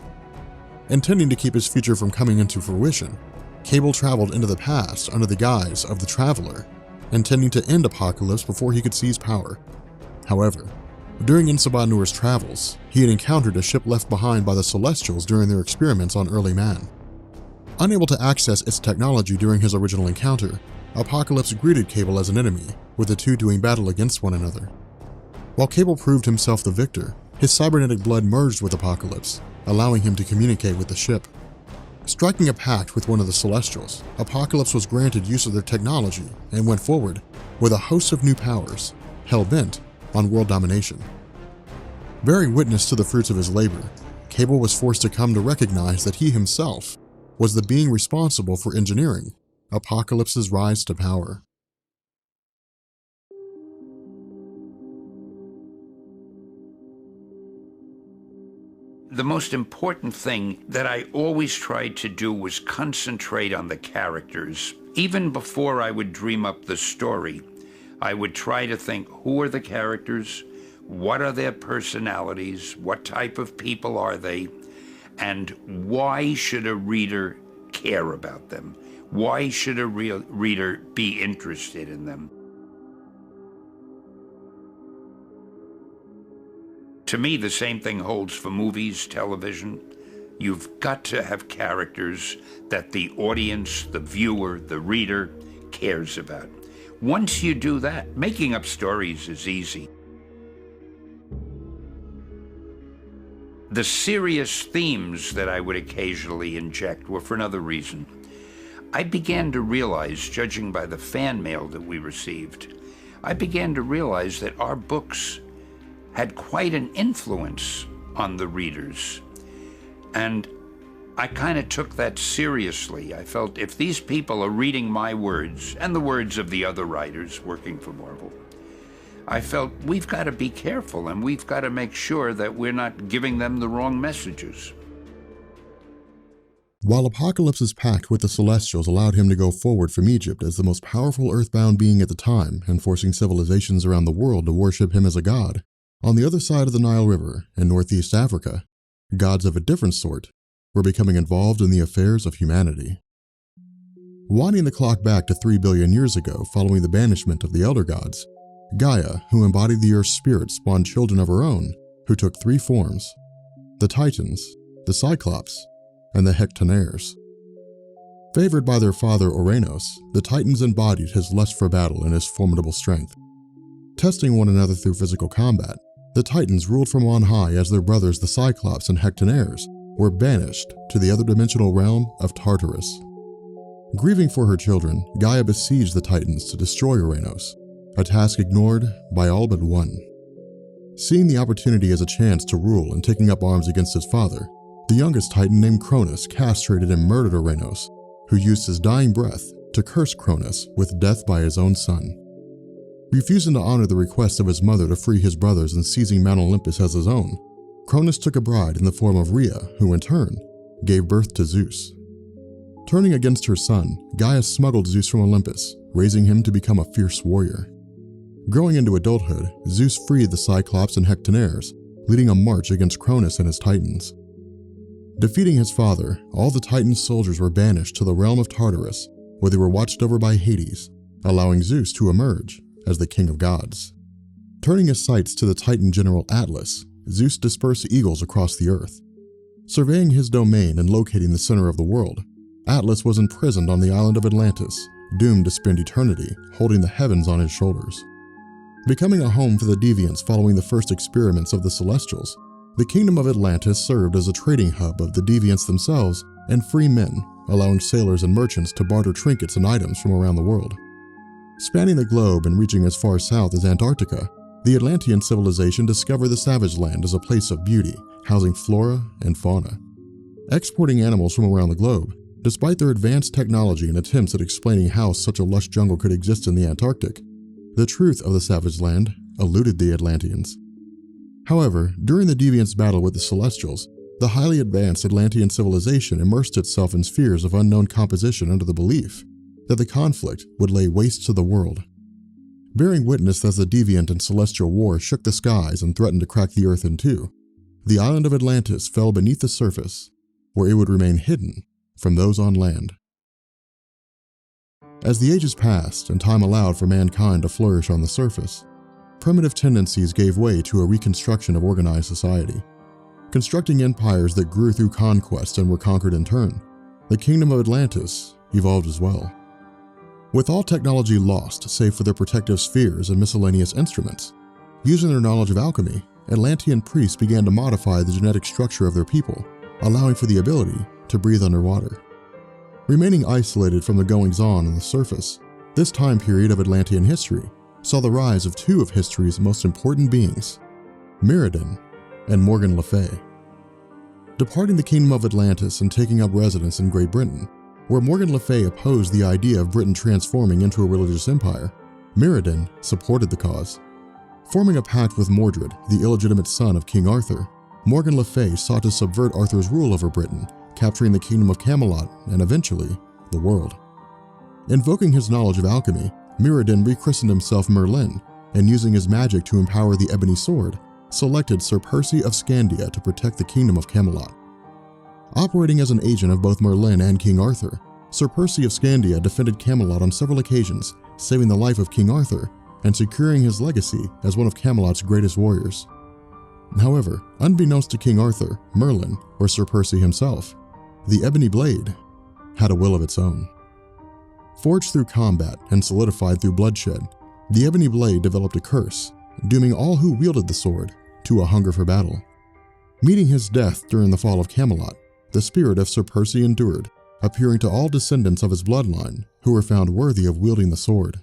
Intending to keep his future from coming into fruition, Cable traveled into the past under the guise of the Traveler, intending to end Apocalypse before he could seize power. However, during Insabad Nur's travels, he had encountered a ship left behind by the Celestials during their experiments on early man. Unable to access its technology during his original encounter, Apocalypse greeted Cable as an enemy, with the two doing battle against one another. While Cable proved himself the victor, his cybernetic blood merged with Apocalypse, allowing him to communicate with the ship. Striking a pact with one of the Celestials, Apocalypse was granted use of their technology and went forward with a host of new powers, hell-bent on world domination. Bearing witness to the fruits of his labor, Cable was forced to come to recognize that he himself was the being responsible for engineering Apocalypse's rise to power. The most important thing that I always tried to do was concentrate on the characters. Even before I would dream up the story, I would try to think, who are the characters? What are their personalities? What type of people are they? And why should a reader care about them? Why should a reader be interested in them? To me, the same thing holds for movies, television. You've got to have characters that the audience, the viewer, the reader cares about. Once you do that, making up stories is easy. The serious themes that I would occasionally inject were for another reason. I began to realize, judging by the fan mail that we received, I began to realize that our books had quite an influence on the readers. And I kind of took that seriously. I felt if these people are reading my words and the words of the other writers working for Marvel, I felt we've got to be careful and we've got to make sure that we're not giving them the wrong messages. While Apocalypse's pact with the Celestials allowed him to go forward from Egypt as the most powerful earthbound being at the time and forcing civilizations around the world to worship him as a god, on the other side of the Nile River in Northeast Africa, gods of a different sort were becoming involved in the affairs of humanity. Winding the clock back to 3 billion years ago following the banishment of the Elder Gods, Gaia, who embodied the Earth's spirit, spawned children of her own who took 3 forms: the Titans, the Cyclops, and the Hectonaires. Favored by their father Uranus, the Titans embodied his lust for battle and his formidable strength. Testing one another through physical combat, the Titans ruled from on high as their brothers the Cyclops and Hectonaires were banished to the other dimensional realm of Tartarus. Grieving for her children, Gaia besieged the Titans to destroy Uranus, a task ignored by all but one. Seeing the opportunity as a chance to rule and taking up arms against his father, The youngest Titan named Cronus castrated and murdered Uranus, who used his dying breath to curse Cronus with death by his own son. Refusing to honor the request of his mother to free his brothers and seizing Mount Olympus as his own, Cronus took a bride in the form of Rhea, who in turn gave birth to Zeus. Turning against her son, Gaia smuggled Zeus from Olympus, raising him to become a fierce warrior. Growing into adulthood, Zeus freed the Cyclops and Hectonaires, leading a march against Cronus and his Titans. Defeating his father, all the Titans' soldiers were banished to the realm of Tartarus, where they were watched over by Hades, allowing Zeus to emerge as the king of gods. Turning his sights to the Titan general Atlas, Zeus dispersed eagles across the earth. Surveying his domain and locating the center of the world, Atlas was imprisoned on the island of Atlantis, doomed to spend eternity holding the heavens on his shoulders. Becoming a home for the Deviants following the first experiments of the Celestials, the kingdom of Atlantis served as a trading hub of the Deviants themselves and free men, allowing sailors and merchants to barter trinkets and items from around the world. Spanning the globe and reaching as far south as Antarctica, the Atlantean civilization discovered the Savage Land as a place of beauty, housing flora and fauna. Exporting animals from around the globe, despite their advanced technology and attempts at explaining how such a lush jungle could exist in the Antarctic, the truth of the Savage Land eluded the Atlanteans. However, during the Deviants' battle with the Celestials, the highly advanced Atlantean civilization immersed itself in spheres of unknown composition under the belief that the conflict would lay waste to the world. Bearing witness as the Deviant and Celestial war shook the skies and threatened to crack the earth in two, the island of Atlantis fell beneath the surface, where it would remain hidden from those on land. As the ages passed and time allowed for mankind to flourish on the surface, primitive tendencies gave way to a reconstruction of organized society. Constructing empires that grew through conquest and were conquered in turn, the kingdom of Atlantis evolved as well. With all technology lost save for their protective spheres and miscellaneous instruments, using their knowledge of alchemy, Atlantean priests began to modify the genetic structure of their people, allowing for the ability to breathe underwater. Remaining isolated from the goings-on on the surface, this time period of Atlantean history saw the rise of two of history's most important beings, Mirrodin and Morgan Le Fay. Departing the kingdom of Atlantis and taking up residence in Great Britain, where Morgan Le Fay opposed the idea of Britain transforming into a religious empire, Mirrodin supported the cause. Forming a pact with Mordred, the illegitimate son of King Arthur, Morgan Le Fay sought to subvert Arthur's rule over Britain, capturing the kingdom of Camelot and eventually the world. Invoking his knowledge of alchemy, Mirrodin rechristened himself Merlin, and using his magic to empower the ebony sword, selected Sir Percy of Scandia to protect the kingdom of Camelot. Operating as an agent of both Merlin and King Arthur, Sir Percy of Scandia defended Camelot on several occasions, saving the life of King Arthur and securing his legacy as one of Camelot's greatest warriors. However, unbeknownst to King Arthur, Merlin, or Sir Percy himself, the ebony blade had a will of its own. Forged through combat and solidified through bloodshed, the ebony blade developed a curse, dooming all who wielded the sword to a hunger for battle. Meeting his death during the fall of Camelot, the spirit of Sir Percy endured, appearing to all descendants of his bloodline who were found worthy of wielding the sword.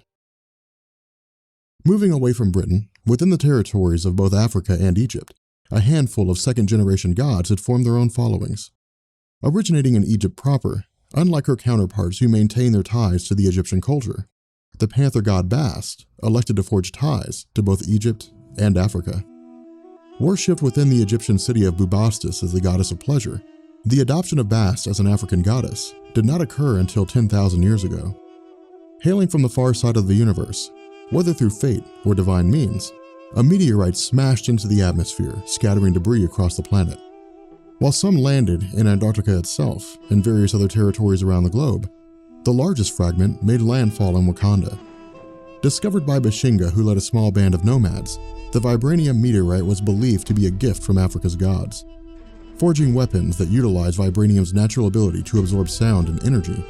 Moving away from Britain, within the territories of both Africa and Egypt, a handful of second-generation gods had formed their own followings. Originating in Egypt proper, unlike her counterparts who maintained their ties to the Egyptian culture, the panther god Bast elected to forge ties to both Egypt and Africa. Worshipped within the Egyptian city of Bubastis as the goddess of pleasure, the adoption of Bast as an African goddess did not occur until 10,000 years ago. Hailing from the far side of the universe, whether through fate or divine means, a meteorite smashed into the atmosphere, scattering debris across the planet. While some landed in Antarctica itself and various other territories around the globe, the largest fragment made landfall in Wakanda. Discovered by Bashinga, who led a small band of nomads, the Vibranium Meteorite was believed to be a gift from Africa's gods. Forging weapons that utilize Vibranium's natural ability to absorb sound and energy,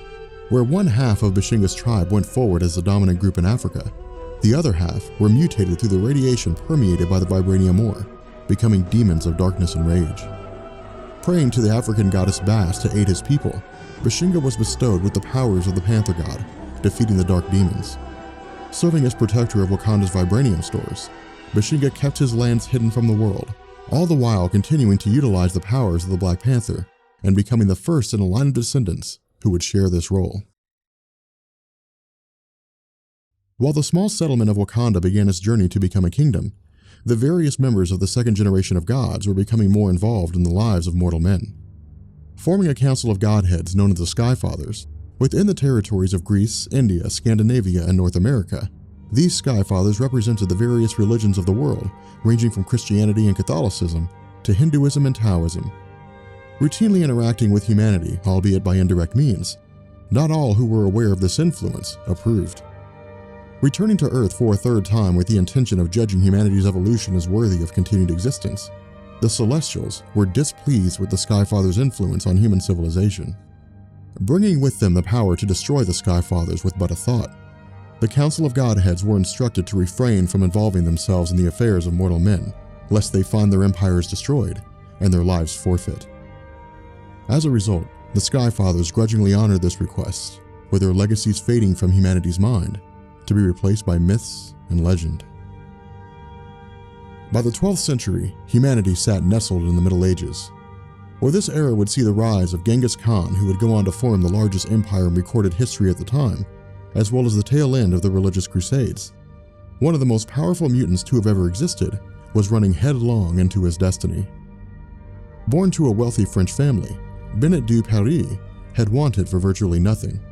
where one half of Bashinga's tribe went forward as the dominant group in Africa, the other half were mutated through the radiation permeated by the Vibranium ore, becoming demons of darkness and rage. Praying to the African goddess Bast to aid his people, Bashinga was bestowed with the powers of the Panther God, defeating the dark demons. Serving as protector of Wakanda's Vibranium stores, Bashinga kept his lands hidden from the world, all the while continuing to utilize the powers of the Black Panther and becoming the first in a line of descendants who would share this role. While the small settlement of Wakanda began its journey to become a kingdom, the various members of the second generation of gods were becoming more involved in the lives of mortal men. Forming a council of godheads known as the Sky Fathers, within the territories of Greece, India, Scandinavia, and North America, these Sky Fathers represented the various religions of the world, ranging from Christianity and Catholicism to Hinduism and Taoism. Routinely interacting with humanity, albeit by indirect means, not all who were aware of this influence approved. Returning to Earth for a third time with the intention of judging humanity's evolution as worthy of continued existence, the Celestials were displeased with the Sky Fathers' influence on human civilization. Bringing with them the power to destroy the Sky Fathers with but a thought, the Council of Godheads were instructed to refrain from involving themselves in the affairs of mortal men, lest they find their empires destroyed and their lives forfeit. As a result, the Sky Fathers grudgingly honored this request, with their legacies fading from humanity's mind, to be replaced by myths and legend. By the 12th century, humanity sat nestled in the Middle Ages, where this era would see the rise of Genghis Khan, who would go on to form the largest empire in recorded history at the time, as well as the tail end of the religious crusades. One of the most powerful mutants to have ever existed was running headlong into his destiny. Born to a wealthy French family, Benito du Paris had wanted for virtually nothing.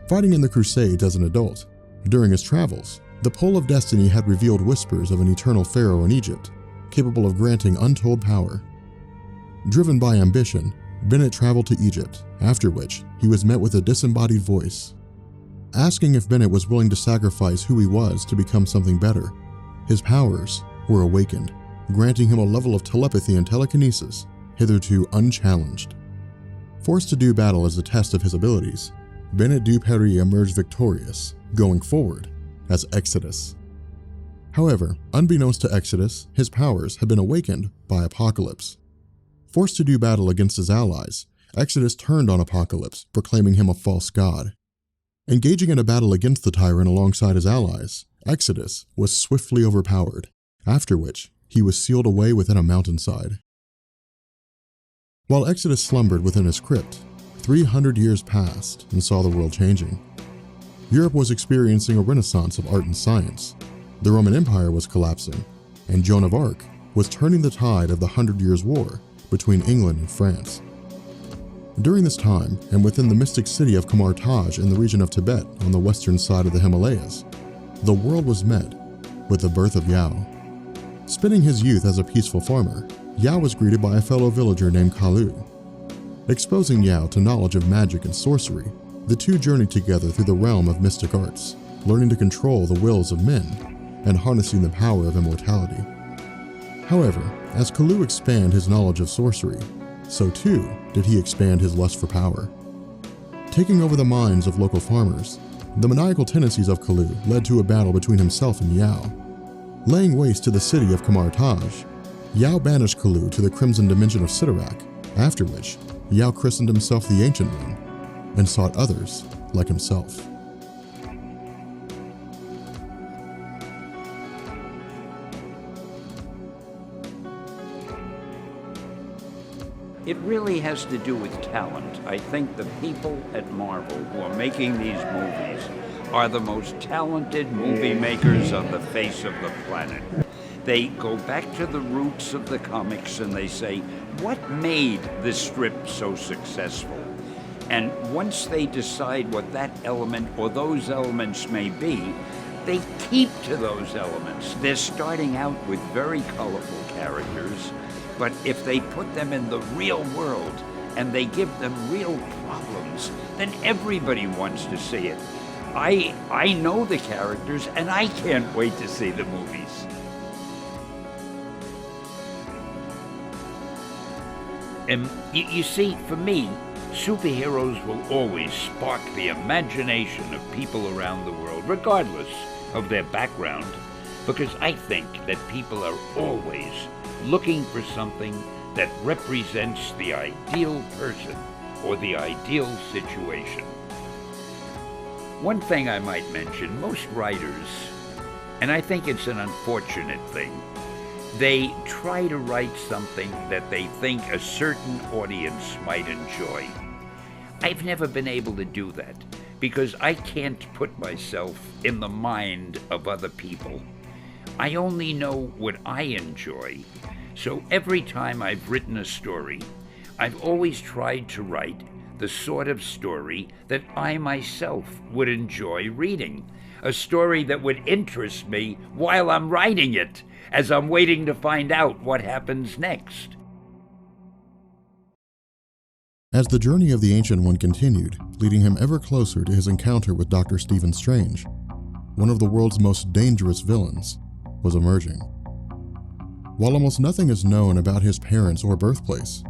Fighting in the Crusades as an adult, during his travels, the Pole of Destiny had revealed whispers of an eternal pharaoh in Egypt, capable of granting untold power. Driven by ambition, Bennett traveled to Egypt, after which he was met with a disembodied voice, asking if Bennett was willing to sacrifice who he was to become something better. His powers were awakened, granting him a level of telepathy and telekinesis hitherto unchallenged. Forced to do battle as a test of his abilities, Benito du Paris emerged victorious, going forward as Exodus. However, unbeknownst to Exodus, his powers had been awakened by Apocalypse. Forced to do battle against his allies, Exodus turned on Apocalypse, proclaiming him a false god. Engaging in a battle against the tyrant alongside his allies, Exodus was swiftly overpowered, after which he was sealed away within a mountainside. While Exodus slumbered within his crypt, 300 years passed and saw the world changing. Europe was experiencing a renaissance of art and science, the Roman Empire was collapsing, and Joan of Arc was turning the tide of the 100 Years' War between England and France. During this time, and within the mystic city of Kamar Taj in the region of Tibet on the western side of the Himalayas, the world was met with the birth of Yao. Spending his youth as a peaceful farmer, Yao was greeted by a fellow villager named Kalu. Exposing Yao to knowledge of magic and sorcery, the two journeyed together through the realm of mystic arts, learning to control the wills of men and harnessing the power of immortality. However, as Kalu expanded his knowledge of sorcery, so too did he expand his lust for power. Taking over the minds of local farmers, the maniacal tendencies of Kalu led to a battle between himself and Yao. Laying waste to the city of Kamar Taj, Yao banished Kalu to the Crimson Dimension of Sidorak, after which Yao christened himself the Ancient One and sought others like himself. It really has to do with talent. I think the people at Marvel who are making these movies are the most talented movie makers on the face of the planet. They go back to the roots of the comics and they say, what made this strip so successful? And once they decide what that element or those elements may be, they keep to those elements. They're starting out with very colorful characters, but if they put them in the real world and they give them real problems, then everybody wants to see it. I know the characters and I can't wait to see the movies. And you see, for me, superheroes will always spark the imagination of people around the world, regardless of their background, because I think that people are always looking for something that represents the ideal person or the ideal situation. One thing I might mention, most writers, and I think it's an unfortunate thing, They try to write something that they think a certain audience might enjoy. I've never been able to do that because I can't put myself in the mind of other people. I only know what I enjoy. So every time I've written a story, I've always tried to write the sort of story that I myself would enjoy reading. A story that would interest me while I'm writing it, as I'm waiting to find out what happens next. As the journey of the Ancient One continued, leading him ever closer to his encounter with Dr. Stephen Strange, one of the world's most dangerous villains was emerging. While almost nothing is known about his parents or birthplace,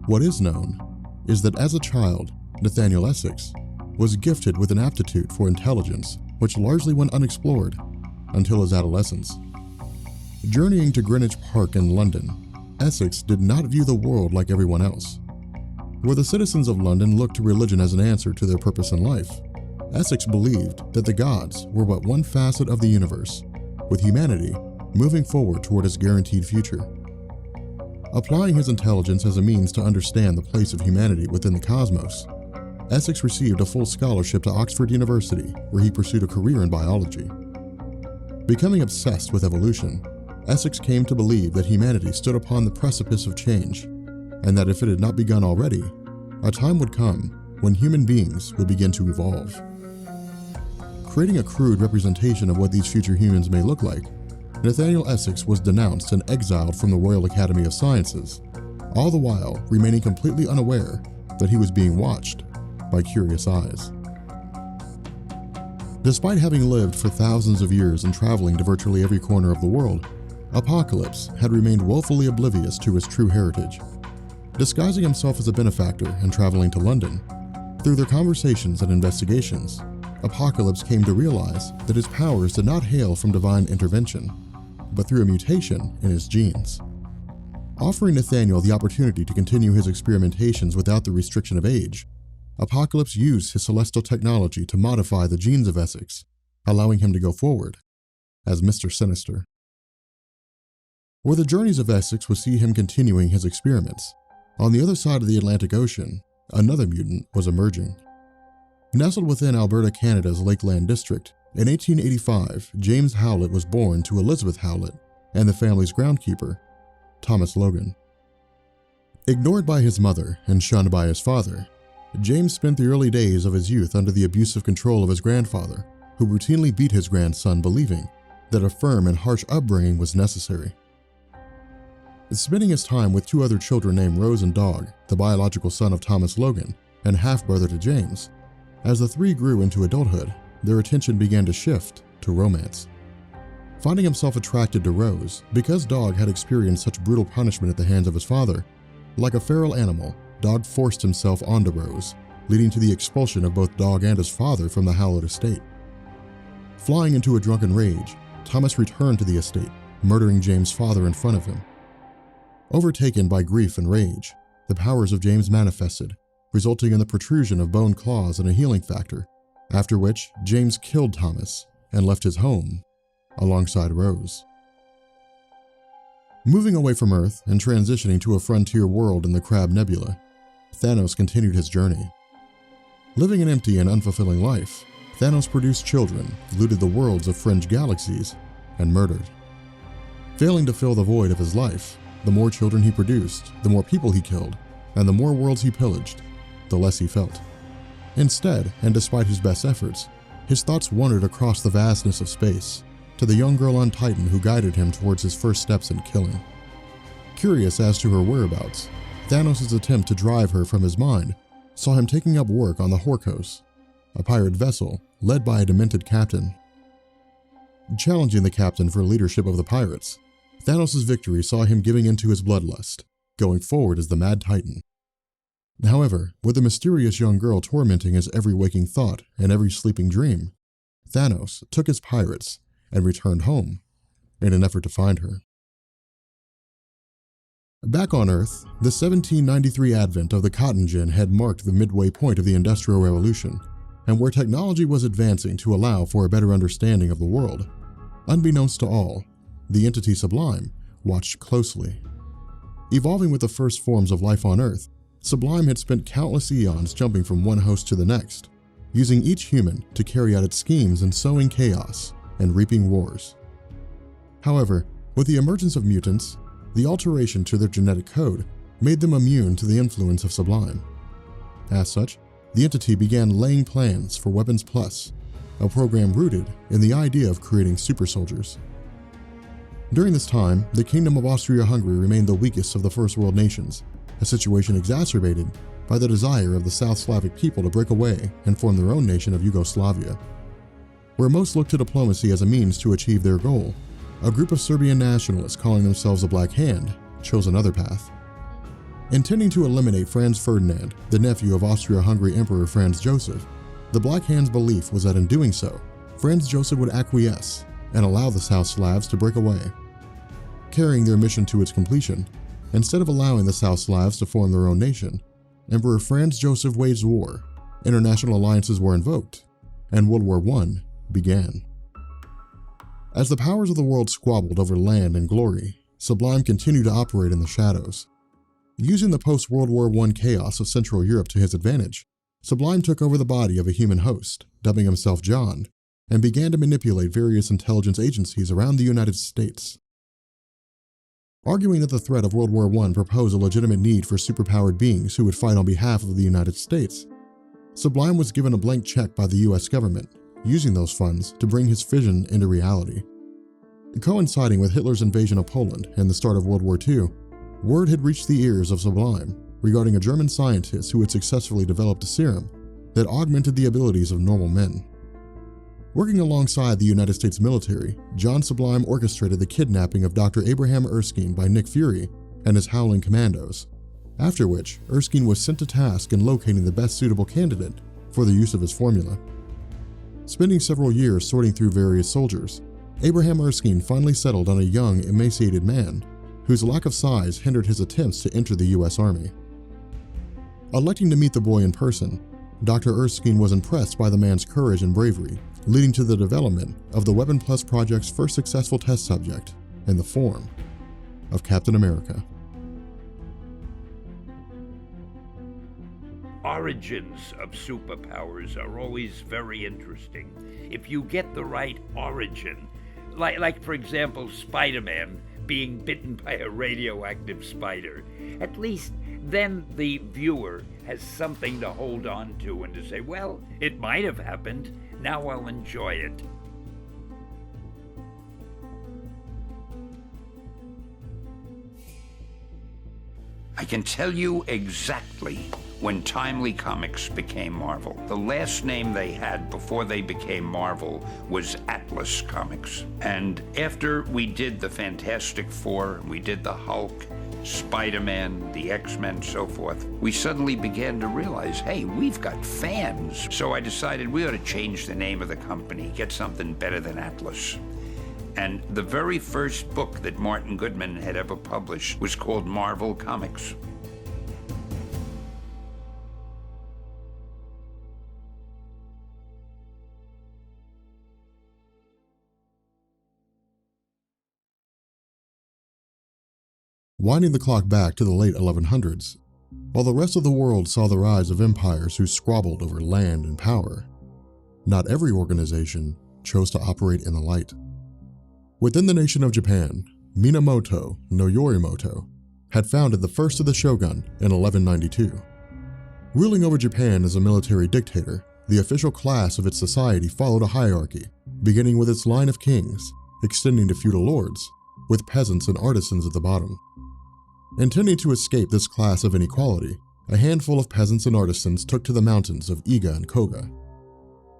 what is known is that as a child, Nathaniel Essex was gifted with an aptitude for intelligence which largely went unexplored until his adolescence. Journeying to Greenwich Park in London, Essex did not view the world like everyone else. Where the citizens of London looked to religion as an answer to their purpose in life, Essex believed that the gods were but one facet of the universe, with humanity moving forward toward its guaranteed future. Applying his intelligence as a means to understand the place of humanity within the cosmos, Essex received a full scholarship to Oxford University, where he pursued a career in biology. Becoming obsessed with evolution, Essex came to believe that humanity stood upon the precipice of change, and that if it had not begun already, a time would come when human beings would begin to evolve. Creating a crude representation of what these future humans may look like, Nathaniel Essex was denounced and exiled from the Royal Academy of Sciences, all the while remaining completely unaware that he was being watched by curious eyes. Despite having lived for thousands of years and traveling to virtually every corner of the world, Apocalypse had remained woefully oblivious to his true heritage. Disguising himself as a benefactor and traveling to London, through their conversations and investigations, Apocalypse came to realize that his powers did not hail from divine intervention, but through a mutation in his genes. Offering Nathaniel the opportunity to continue his experimentations without the restriction of age, Apocalypse used his celestial technology to modify the genes of Essex, allowing him to go forward as Mr. Sinister. Where the journeys of Essex would see him continuing his experiments, on the other side of the Atlantic Ocean, another mutant was emerging. Nestled within Alberta, Canada's Lakeland District, in 1885, James Howlett was born to Elizabeth Howlett and the family's groundkeeper, Thomas Logan. Ignored by his mother and shunned by his father, James spent the early days of his youth under the abusive control of his grandfather, who routinely beat his grandson, believing that a firm and harsh upbringing was necessary. Spending his time with two other children named Rose and Dog, the biological son of Thomas Logan and half-brother to James, as the three grew into adulthood, their attention began to shift to romance. Finding himself attracted to Rose, because Dog had experienced such brutal punishment at the hands of his father, like a feral animal, Dog forced himself onto Rose, leading to the expulsion of both Dog and his father from the Howlett estate. Flying into a drunken rage, Thomas returned to the estate, murdering James' father in front of him. Overtaken by grief and rage, the powers of James manifested, resulting in the protrusion of bone claws and a healing factor, after which James killed Thomas and left his home alongside Rose. Moving away from Earth and transitioning to a frontier world in the Crab Nebula, Thanos continued his journey. Living an empty and unfulfilling life, Thanos produced children, looted the worlds of fringe galaxies, and murdered. Failing to fill the void of his life, the more children he produced, the more people he killed, and the more worlds he pillaged, the less he felt. Instead, and despite his best efforts, his thoughts wandered across the vastness of space, to the young girl on Titan who guided him towards his first steps in killing. Curious as to her whereabouts, Thanos' attempt to drive her from his mind saw him taking up work on the Horkos, a pirate vessel led by a demented captain. Challenging the captain for leadership of the pirates, Thanos' victory saw him giving into his bloodlust, going forward as the Mad Titan. However, with the mysterious young girl tormenting his every waking thought and every sleeping dream, Thanos took his pirates and returned home in an effort to find her. Back on Earth, the 1793 advent of the cotton gin had marked the midway point of the Industrial Revolution, and where technology was advancing to allow for a better understanding of the world, unbeknownst to all, the entity Sublime watched closely. Evolving with the first forms of life on Earth, Sublime had spent countless eons jumping from one host to the next, using each human to carry out its schemes in sowing chaos and reaping wars. However, with the emergence of mutants, the alteration to their genetic code made them immune to the influence of Sublime. As such, the entity began laying plans for Weapons Plus, a program rooted in the idea of creating super soldiers. During this time, the Kingdom of Austria-Hungary remained the weakest of the First World nations, a situation exacerbated by the desire of the South Slavic people to break away and form their own nation of Yugoslavia. Where most looked to diplomacy as a means to achieve their goal, a group of Serbian nationalists calling themselves the Black Hand chose another path. Intending to eliminate Franz Ferdinand, the nephew of Austria-Hungary Emperor Franz Joseph, the Black Hand's belief was that in doing so, Franz Joseph would acquiesce and allow the South Slavs to break away. Carrying their mission to its completion, instead of allowing the South Slavs to form their own nation, Emperor Franz Joseph waged war, international alliances were invoked, and World War I began. As the powers of the world squabbled over land and glory, Sublime continued to operate in the shadows. Using the post-World War I chaos of Central Europe to his advantage, Sublime took over the body of a human host, dubbing himself John, and began to manipulate various intelligence agencies around the United States. Arguing that the threat of World War I proposed a legitimate need for superpowered beings who would fight on behalf of the United States, Sublime was given a blank check by the US government, using those funds to bring his vision into reality. Coinciding with Hitler's invasion of Poland and the start of World War II, word had reached the ears of Sublime regarding a German scientist who had successfully developed a serum that augmented the abilities of normal men. Working alongside the United States military, John Sublime orchestrated the kidnapping of Dr. Abraham Erskine by Nick Fury and his Howling Commandos, after which Erskine was sent to task in locating the best suitable candidate for the use of his formula. Spending several years sorting through various soldiers, Abraham Erskine finally settled on a young, emaciated man whose lack of size hindered his attempts to enter the US Army. Electing to meet the boy in person, Dr. Erskine was impressed by the man's courage and bravery, leading to the development of the Weapon Plus project's first successful test subject in the form of Captain America. Origins of superpowers are always very interesting. If you get the right origin, like for example, Spider-Man being bitten by a radioactive spider, at least then the viewer has something to hold on to and to say, well, it might have happened, now I'll enjoy it. I can tell you exactly when Timely Comics became Marvel. The last name they had before they became Marvel was Atlas Comics. And after we did the Fantastic Four, we did the Hulk, Spider-Man, the X-Men, so forth, we suddenly began to realize, hey, we've got fans. So I decided we ought to change the name of the company, get something better than Atlas. And the very first book that Martin Goodman had ever published was called Marvel Comics. Winding the clock back to the late 1100s, while the rest of the world saw the rise of empires who squabbled over land and power, not every organization chose to operate in the light. Within the nation of Japan, Minamoto no Yorimoto had founded the first of the shogun in 1192. Ruling over Japan as a military dictator, the official class of its society followed a hierarchy, beginning with its line of kings, extending to feudal lords, with peasants and artisans at the bottom. Intending to escape this class of inequality, a handful of peasants and artisans took to the mountains of Iga and Koga.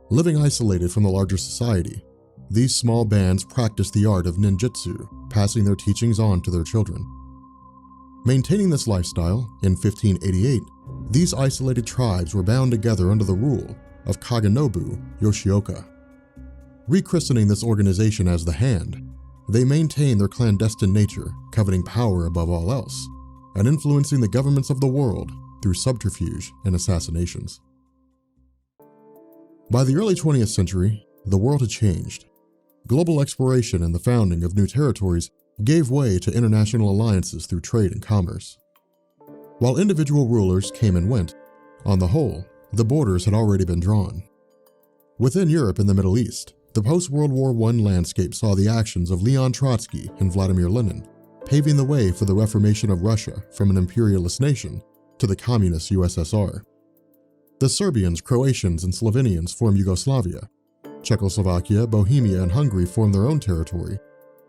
Living isolated from the larger society, these small bands practiced the art of ninjutsu, passing their teachings on to their children. Maintaining this lifestyle, in 1588, these isolated tribes were bound together under the rule of Kagenobu Yoshioka. Rechristening this organization as the Hand, they maintained their clandestine nature, coveting power above all else, and influencing the governments of the world through subterfuge and assassinations. By the early 20th century, the world had changed. Global exploration and the founding of new territories gave way to international alliances through trade and commerce. While individual rulers came and went, on the whole, the borders had already been drawn. Within Europe and the Middle East, the post-World War I landscape saw the actions of Leon Trotsky and Vladimir Lenin paving the way for the reformation of Russia from an imperialist nation to the communist USSR. The Serbians, Croatians, and Slovenians formed Yugoslavia. Czechoslovakia, Bohemia, and Hungary formed their own territory,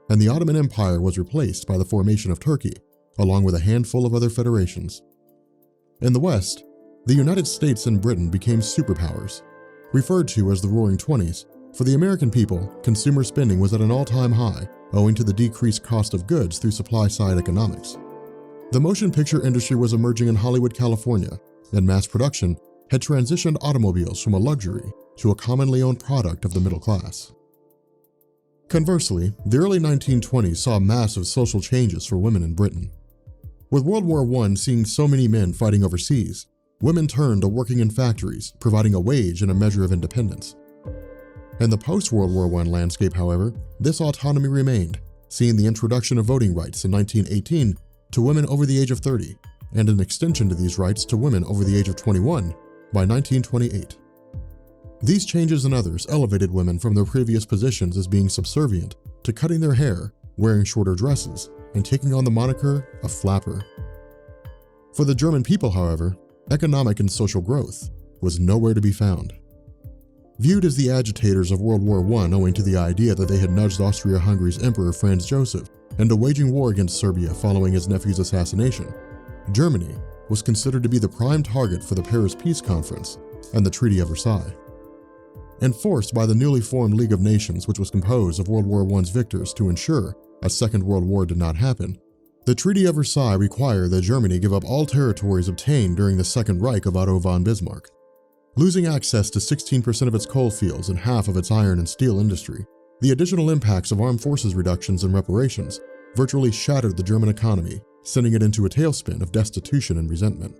and the Ottoman Empire was replaced by the formation of Turkey, along with a handful of other federations. In the West, the United States and Britain became superpowers, referred to as the Roaring Twenties. For the American people, consumer spending was at an all-time high, owing to the decreased cost of goods through supply-side economics. The motion picture industry was emerging in Hollywood, California, and mass production had transitioned automobiles from a luxury to a commonly owned product of the middle class. Conversely, the early 1920s saw massive social changes for women in Britain. With World War I seeing so many men fighting overseas, women turned to working in factories, providing a wage and a measure of independence. In the post-World War I landscape, however, this autonomy remained, seeing the introduction of voting rights in 1918 to women over the age of 30, and an extension to these rights to women over the age of 21 by 1928. These changes and others elevated women from their previous positions as being subservient to cutting their hair, wearing shorter dresses, and taking on the moniker of flapper. For the German people, however, economic and social growth was nowhere to be found. Viewed as the agitators of World War I owing to the idea that they had nudged Austria-Hungary's Emperor Franz Joseph into waging war against Serbia following his nephew's assassination, Germany was considered to be the prime target for the Paris Peace Conference and the Treaty of Versailles. Enforced by the newly formed League of Nations, which was composed of World War I's victors to ensure a Second World War did not happen, the Treaty of Versailles required that Germany give up all territories obtained during the Second Reich of Otto von Bismarck. Losing access to 16% of its coal fields and half of its iron and steel industry, the additional impacts of armed forces reductions and reparations virtually shattered the German economy, sending it into a tailspin of destitution and resentment.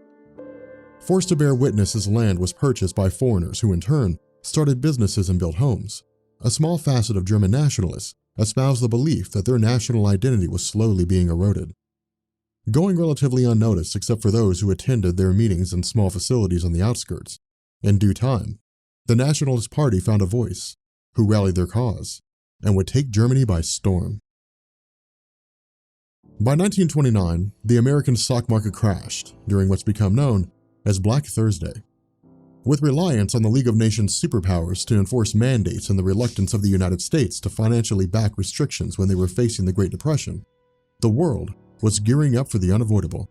Forced to bear witness as land was purchased by foreigners who in turn started businesses and built homes, a small facet of German nationalists espoused the belief that their national identity was slowly being eroded. Going relatively unnoticed except for those who attended their meetings in small facilities on the outskirts, in due time, the Nationalist Party found a voice, who rallied their cause, and would take Germany by storm. By 1929, the American stock market crashed during what's become known as Black Thursday. With reliance on the League of Nations superpowers to enforce mandates and the reluctance of the United States to financially back restrictions when they were facing the Great Depression, the world was gearing up for the unavoidable.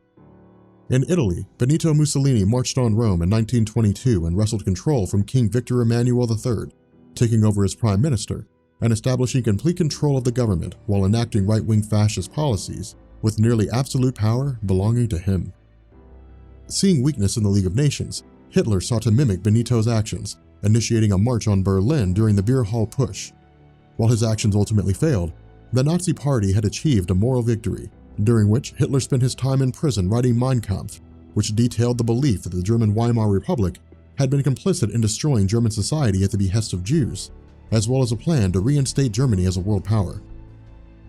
In Italy, Benito Mussolini marched on Rome in 1922 and wrestled control from King Victor Emmanuel III, taking over as prime minister and establishing complete control of the government while enacting right-wing fascist policies with nearly absolute power belonging to him. Seeing weakness in the League of Nations, Hitler sought to mimic Benito's actions, initiating a march on Berlin during the Beer Hall Push. While his actions ultimately failed, the Nazi Party had achieved a moral victory, during which Hitler spent his time in prison writing Mein Kampf, which detailed the belief that the German Weimar Republic had been complicit in destroying German society at the behest of Jews, as well as a plan to reinstate Germany as a world power.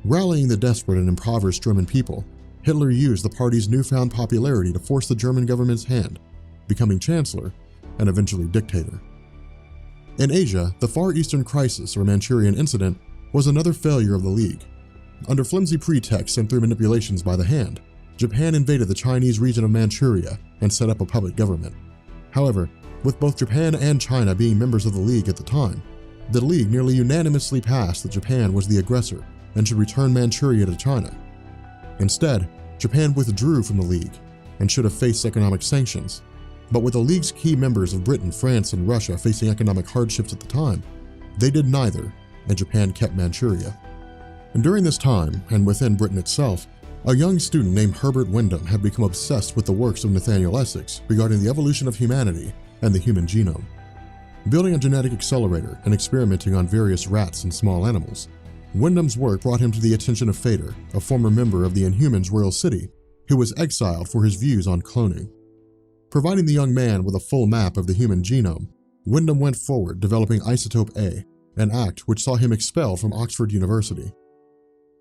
Rallying the desperate and impoverished German people, Hitler used the party's newfound popularity to force the German government's hand, becoming chancellor and eventually dictator. In Asia, the Far Eastern Crisis or Manchurian Incident was another failure of the League. Under flimsy pretexts and through manipulations by the hand, Japan invaded the Chinese region of Manchuria and set up a puppet government. However, with both Japan and China being members of the League at the time, the League nearly unanimously passed that Japan was the aggressor and should return Manchuria to China. Instead, Japan withdrew from the League and should have faced economic sanctions. But with the League's key members of Britain, France, and Russia facing economic hardships at the time, they did neither, and Japan kept Manchuria. And during this time, and within Britain itself, a young student named Herbert Wyndham had become obsessed with the works of Nathaniel Essex regarding the evolution of humanity and the human genome. Building a genetic accelerator and experimenting on various rats and small animals, Wyndham's work brought him to the attention of Fader, a former member of the Inhumans' Royal City, who was exiled for his views on cloning. Providing the young man with a full map of the human genome, Wyndham went forward developing Isotope A, an act which saw him expelled from Oxford University.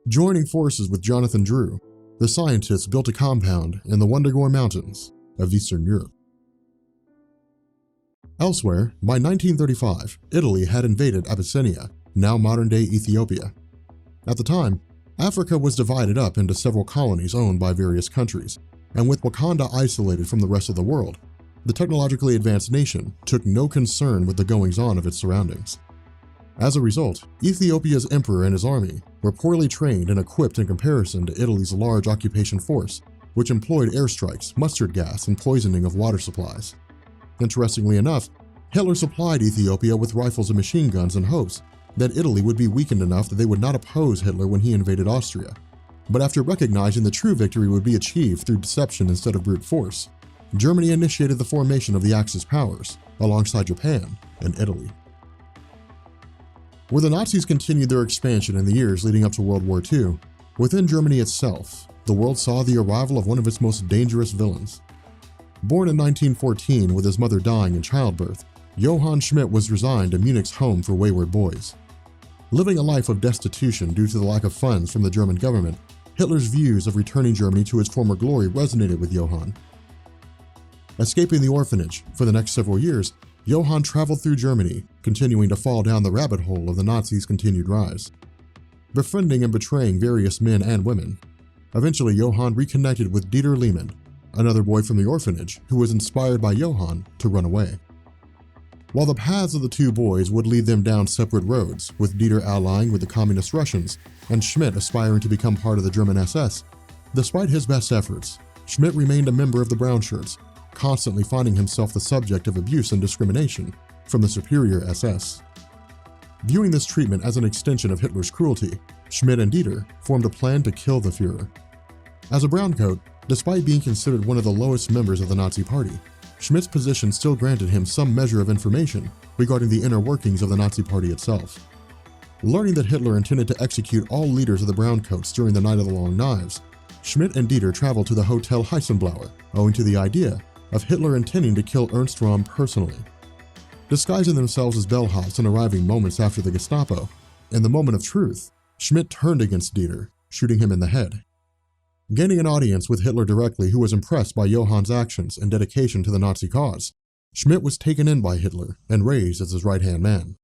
Joining forces with Jonathan Drew, the scientists built a compound in the Wundagore Mountains of Eastern Europe. Elsewhere, by 1935, Italy had invaded Abyssinia, now modern-day Ethiopia. At the time, Africa was divided up into several colonies owned by various countries, and with Wakanda isolated from the rest of the world, the technologically advanced nation took no concern with the goings-on of its surroundings. As a result, Ethiopia's emperor and his army were poorly trained and equipped in comparison to Italy's large occupation force, which employed airstrikes, mustard gas, and poisoning of water supplies. Interestingly enough, Hitler supplied Ethiopia with rifles and machine guns in hopes that Italy would be weakened enough that they would not oppose Hitler when he invaded Austria. But after recognizing the true victory would be achieved through deception instead of brute force, Germany initiated the formation of the Axis powers, alongside Japan and Italy. Where the Nazis continued their expansion in the years leading up to World War II, within Germany itself, the world saw the arrival of one of its most dangerous villains. Born in 1914 with his mother dying in childbirth, Johann Schmidt was resigned to Munich's home for wayward boys. Living a life of destitution due to the lack of funds from the German government, Hitler's views of returning Germany to its former glory resonated with Johann. Escaping the orphanage, for the next several years, Johann traveled through Germany, continuing to fall down the rabbit hole of the Nazis' continued rise, befriending and betraying various men and women. Eventually, Johann reconnected with Dieter Lehmann, another boy from the orphanage who was inspired by Johann to run away. While the paths of the two boys would lead them down separate roads, with Dieter allying with the communist Russians and Schmidt aspiring to become part of the German SS, despite his best efforts, Schmidt remained a member of the Brown Shirts, constantly finding himself the subject of abuse and discrimination from the superior SS. Viewing this treatment as an extension of Hitler's cruelty, Schmidt and Dieter formed a plan to kill the Führer. As a browncoat, despite being considered one of the lowest members of the Nazi Party, Schmidt's position still granted him some measure of information regarding the inner workings of the Nazi Party itself. Learning that Hitler intended to execute all leaders of the Browncoats during the Night of the Long Knives, Schmidt and Dieter traveled to the Hotel Heisenblauer, owing to the idea of Hitler intending to kill Ernst Röhm personally. Disguising themselves as bellhops and arriving moments after the Gestapo, in the moment of truth, Schmidt turned against Dieter, shooting him in the head. Gaining an audience with Hitler directly, who was impressed by Johann's actions and dedication to the Nazi cause, Schmidt was taken in by Hitler and raised as his right-hand man.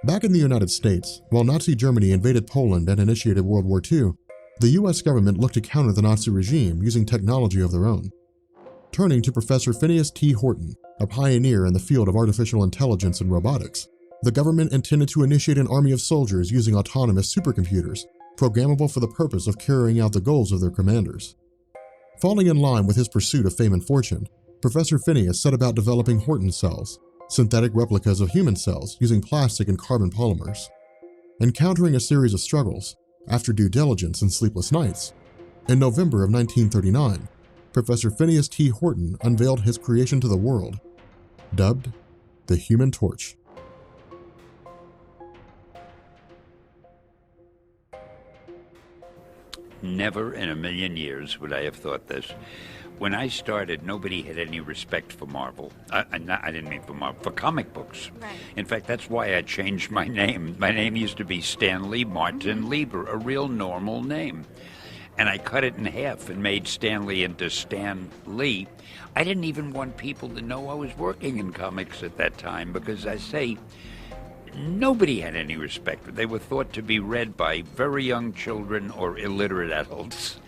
Back in the United States, while Nazi Germany invaded Poland and initiated World War II, the US government looked to counter the Nazi regime using technology of their own. Turning to Professor Phineas T. Horton, a pioneer in the field of artificial intelligence and robotics, the government intended to initiate an army of soldiers using autonomous supercomputers, programmable for the purpose of carrying out the goals of their commanders. Falling in line with his pursuit of fame and fortune, Professor Phineas set about developing Horton cells, synthetic replicas of human cells using plastic and carbon polymers. Encountering a series of struggles, after due diligence and sleepless nights, in November of 1939, Professor Phineas T. Horton unveiled his creation to the world, dubbed the Human Torch. Never in a million years would I have thought this. When I started, nobody had any respect for Marvel. I didn't mean for Marvel, for comic books. Right. In fact, that's why I changed my name. My name used to be Stanley Martin Lieber, a real normal name. And I cut it in half and made Stanley into Stan Lee. I didn't even want people to know I was working in comics at that time because, I say, nobody had any respect. They were thought to be read by very young children or illiterate adults.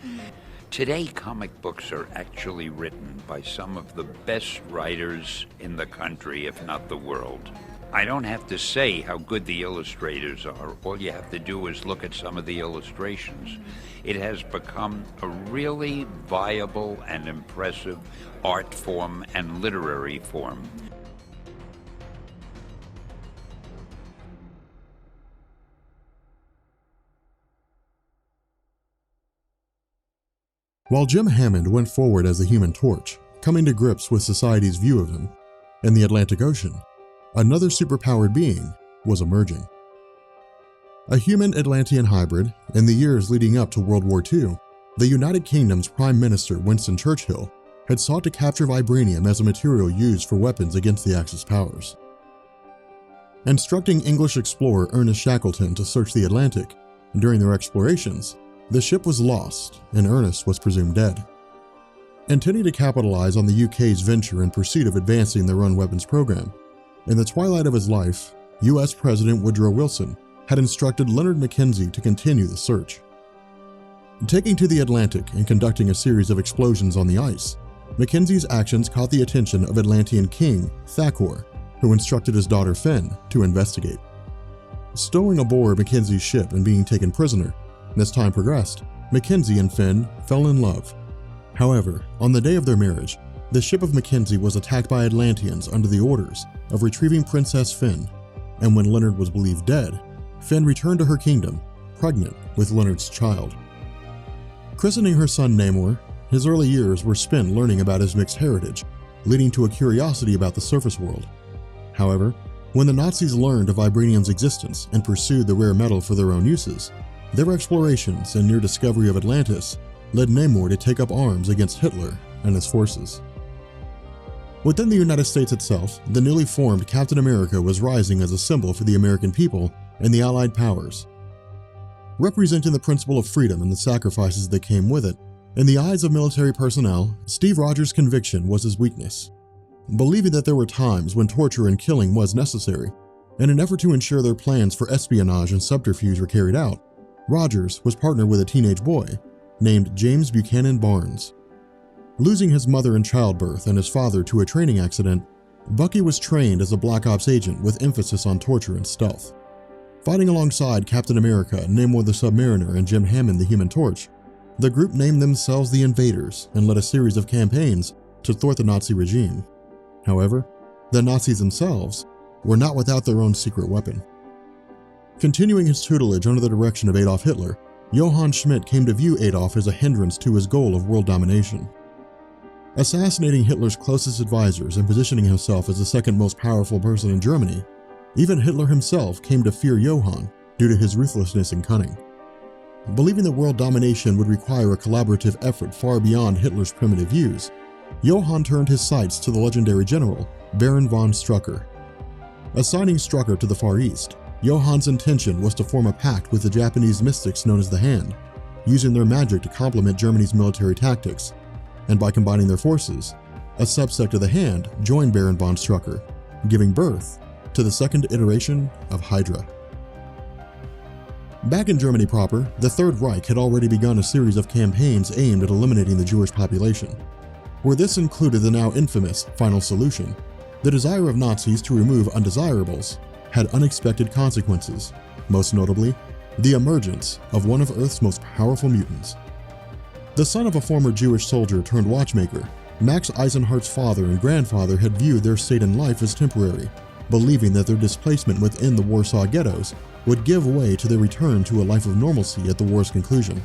Today, comic books are actually written by some of the best writers in the country, if not the world. I don't have to say how good the illustrators are. All you have to do is look at some of the illustrations. It has become a really viable and impressive art form and literary form. While Jim Hammond went forward as the Human Torch, coming to grips with society's view of him, in the Atlantic Ocean, another superpowered being was emerging. A human Atlantean hybrid, in the years leading up to World War II, the United Kingdom's Prime Minister Winston Churchill had sought to capture vibranium as a material used for weapons against the Axis powers. Instructing English explorer Ernest Shackleton to search the Atlantic, During their explorations, the ship was lost and Ernest was presumed dead. Intending to capitalize on the UK's venture in pursuit of advancing their own weapons program, in the twilight of his life, US President Woodrow Wilson had instructed Leonard Mackenzie to continue the search. Taking to the Atlantic and conducting a series of explosions on the ice, Mackenzie's actions caught the attention of Atlantean King Thakor, who instructed his daughter Finn to investigate. Stowing aboard Mackenzie's ship and being taken prisoner, as time progressed, Mackenzie and Finn fell in love. However, on the day of their marriage, the ship of Mackenzie was attacked by Atlanteans under the orders of retrieving Princess Finn, and when Leonard was believed dead, Finn returned to her kingdom, pregnant with Leonard's child. Christening her son Namor, his early years were spent learning about his mixed heritage, leading to a curiosity about the surface world. However, when the Nazis learned of Vibranium's existence and pursued the rare metal for their own uses, their explorations and near discovery of Atlantis led Namor to take up arms against Hitler and his forces. Within the United States itself, the newly formed Captain America was rising as a symbol for the American people and the Allied powers. Representing the principle of freedom and the sacrifices that came with it, in the eyes of military personnel, Steve Rogers' conviction was his weakness. Believing that there were times when torture and killing was necessary, in an effort to ensure their plans for espionage and subterfuge were carried out, Rogers was partnered with a teenage boy named James Buchanan Barnes. Losing his mother in childbirth and his father to a training accident, Bucky was trained as a Black Ops agent with emphasis on torture and stealth. Fighting alongside Captain America, Namor the Submariner, and Jim Hammond the Human Torch, the group named themselves the Invaders and led a series of campaigns to thwart the Nazi regime. However, the Nazis themselves were not without their own secret weapon. Continuing his tutelage under the direction of Adolf Hitler, Johann Schmidt came to view Adolf as a hindrance to his goal of world domination. Assassinating Hitler's closest advisors and positioning himself as the second most powerful person in Germany, even Hitler himself came to fear Johann due to his ruthlessness and cunning. Believing that world domination would require a collaborative effort far beyond Hitler's primitive views, Johann turned his sights to the legendary general, Baron von Strucker. Assigning Strucker to the Far East, Johann's intention was to form a pact with the Japanese mystics known as the Hand, using their magic to complement Germany's military tactics, and by combining their forces, a subsect of the Hand joined Baron von Strucker, giving birth to the second iteration of Hydra. Back in Germany proper, the Third Reich had already begun a series of campaigns aimed at eliminating the Jewish population. Where this included the now infamous Final Solution, the desire of Nazis to remove undesirables had unexpected consequences, most notably, the emergence of one of Earth's most powerful mutants. The son of a former Jewish soldier turned watchmaker, Max Eisenhardt's father and grandfather had viewed their state in life as temporary, believing that their displacement within the Warsaw ghettos would give way to their return to a life of normalcy at the war's conclusion.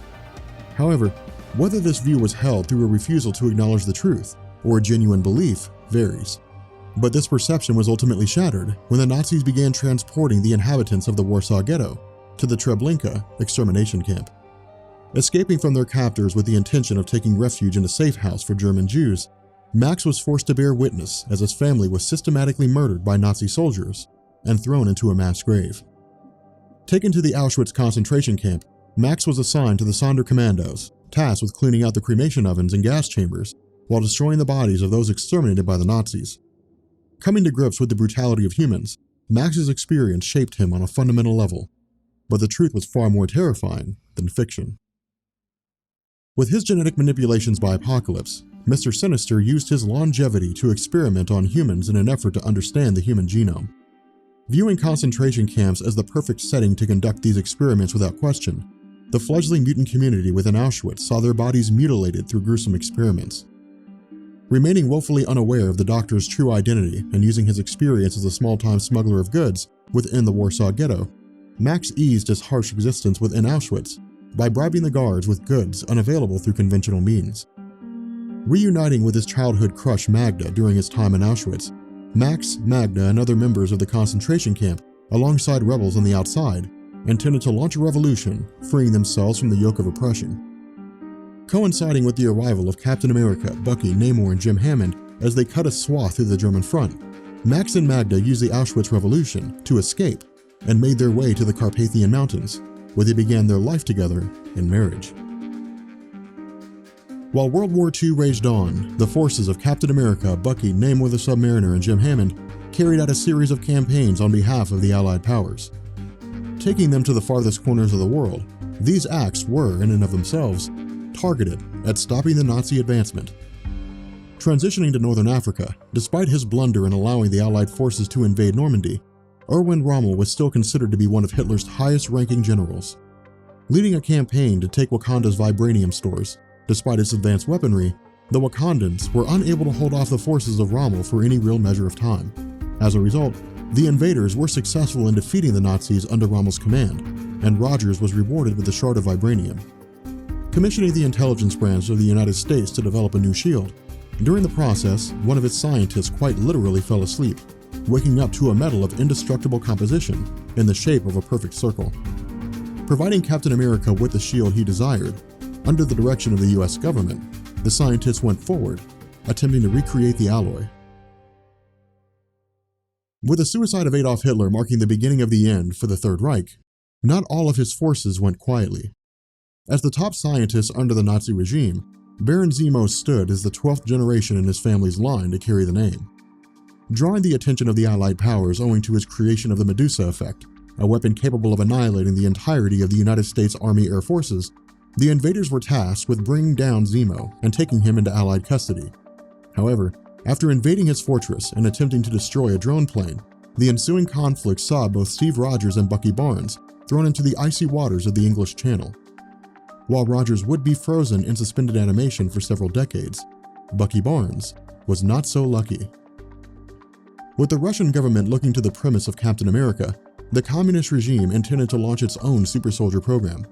However, whether this view was held through a refusal to acknowledge the truth or a genuine belief varies. But this perception was ultimately shattered when the Nazis began transporting the inhabitants of the Warsaw Ghetto to the Treblinka extermination camp. Escaping from their captors with the intention of taking refuge in a safe house for German Jews, Max was forced to bear witness as his family was systematically murdered by Nazi soldiers and thrown into a mass grave. Taken to the Auschwitz concentration camp, Max was assigned to the Sonderkommandos, tasked with cleaning out the cremation ovens and gas chambers while destroying the bodies of those exterminated by the Nazis. Coming to grips with the brutality of humans, Max's experience shaped him on a fundamental level, but the truth was far more terrifying than fiction. With his genetic manipulations by Apocalypse, Mr. Sinister used his longevity to experiment on humans in an effort to understand the human genome. Viewing concentration camps as the perfect setting to conduct these experiments without question, the fledgling mutant community within Auschwitz saw their bodies mutilated through gruesome experiments. Remaining woefully unaware of the doctor's true identity and using his experience as a small-time smuggler of goods within the Warsaw Ghetto, Max eased his harsh existence within Auschwitz by bribing the guards with goods unavailable through conventional means. Reuniting with his childhood crush Magda during his time in Auschwitz, Max, Magda, and other members of the concentration camp, alongside rebels on the outside, intended to launch a revolution, freeing themselves from the yoke of oppression. Coinciding with the arrival of Captain America, Bucky, Namor, and Jim Hammond as they cut a swath through the German front, Max and Magda used the Auschwitz Revolution to escape and made their way to the Carpathian Mountains, where they began their life together in marriage. While World War II raged on, the forces of Captain America, Bucky, Namor the Submariner, and Jim Hammond carried out a series of campaigns on behalf of the Allied powers. Taking them to the farthest corners of the world, these acts were, in and of themselves, targeted at stopping the Nazi advancement. Transitioning to Northern Africa, despite his blunder in allowing the Allied forces to invade Normandy, Erwin Rommel was still considered to be one of Hitler's highest-ranking generals. Leading a campaign to take Wakanda's vibranium stores, despite its advanced weaponry, the Wakandans were unable to hold off the forces of Rommel for any real measure of time. As a result, the invaders were successful in defeating the Nazis under Rommel's command, and Rogers was rewarded with the Shard of Vibranium. Commissioning the intelligence branch of the United States to develop a new shield, during the process, one of its scientists quite literally fell asleep, waking up to a metal of indestructible composition in the shape of a perfect circle. Providing Captain America with the shield he desired, under the direction of the US government, the scientists went forward, attempting to recreate the alloy. With the suicide of Adolf Hitler marking the beginning of the end for the Third Reich, not all of his forces went quietly. As the top scientist under the Nazi regime, Baron Zemo stood as the 12th generation in his family's line to carry the name. Drawing the attention of the Allied powers owing to his creation of the Medusa effect, a weapon capable of annihilating the entirety of the United States Army Air Forces, the invaders were tasked with bringing down Zemo and taking him into Allied custody. However, after invading his fortress and attempting to destroy a drone plane, the ensuing conflict saw both Steve Rogers and Bucky Barnes thrown into the icy waters of the English Channel. While Rogers would be frozen in suspended animation for several decades, Bucky Barnes was not so lucky. With the Russian government looking to the premise of Captain America, the communist regime intended to launch its own super soldier program.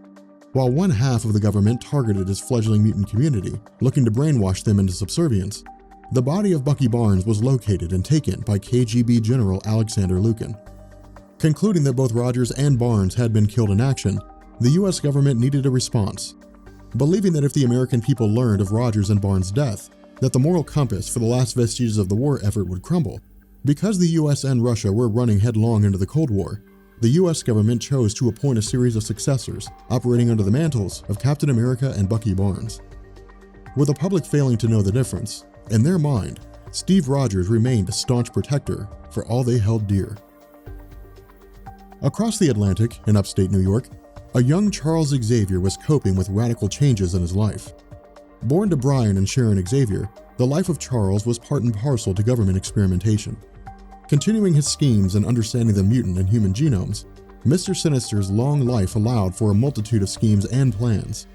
While one half of the government targeted its fledgling mutant community, looking to brainwash them into subservience, the body of Bucky Barnes was located and taken by KGB General Alexander Lukin. Concluding that both Rogers and Barnes had been killed in action, the US government needed a response. Believing that if the American people learned of Rogers and Barnes' death, that the moral compass for the last vestiges of the war effort would crumble, because the US and Russia were running headlong into the Cold War, the US government chose to appoint a series of successors operating under the mantles of Captain America and Bucky Barnes. With the public failing to know the difference, in their mind, Steve Rogers remained a staunch protector for all they held dear. Across the Atlantic, in upstate New York, a young Charles Xavier was coping with radical changes in his life. Born to Brian and Sharon Xavier, the life of Charles was part and parcel to government experimentation. Continuing his schemes and understanding the mutant and human genomes, Mr. Sinister's long life allowed for a multitude of schemes and plans.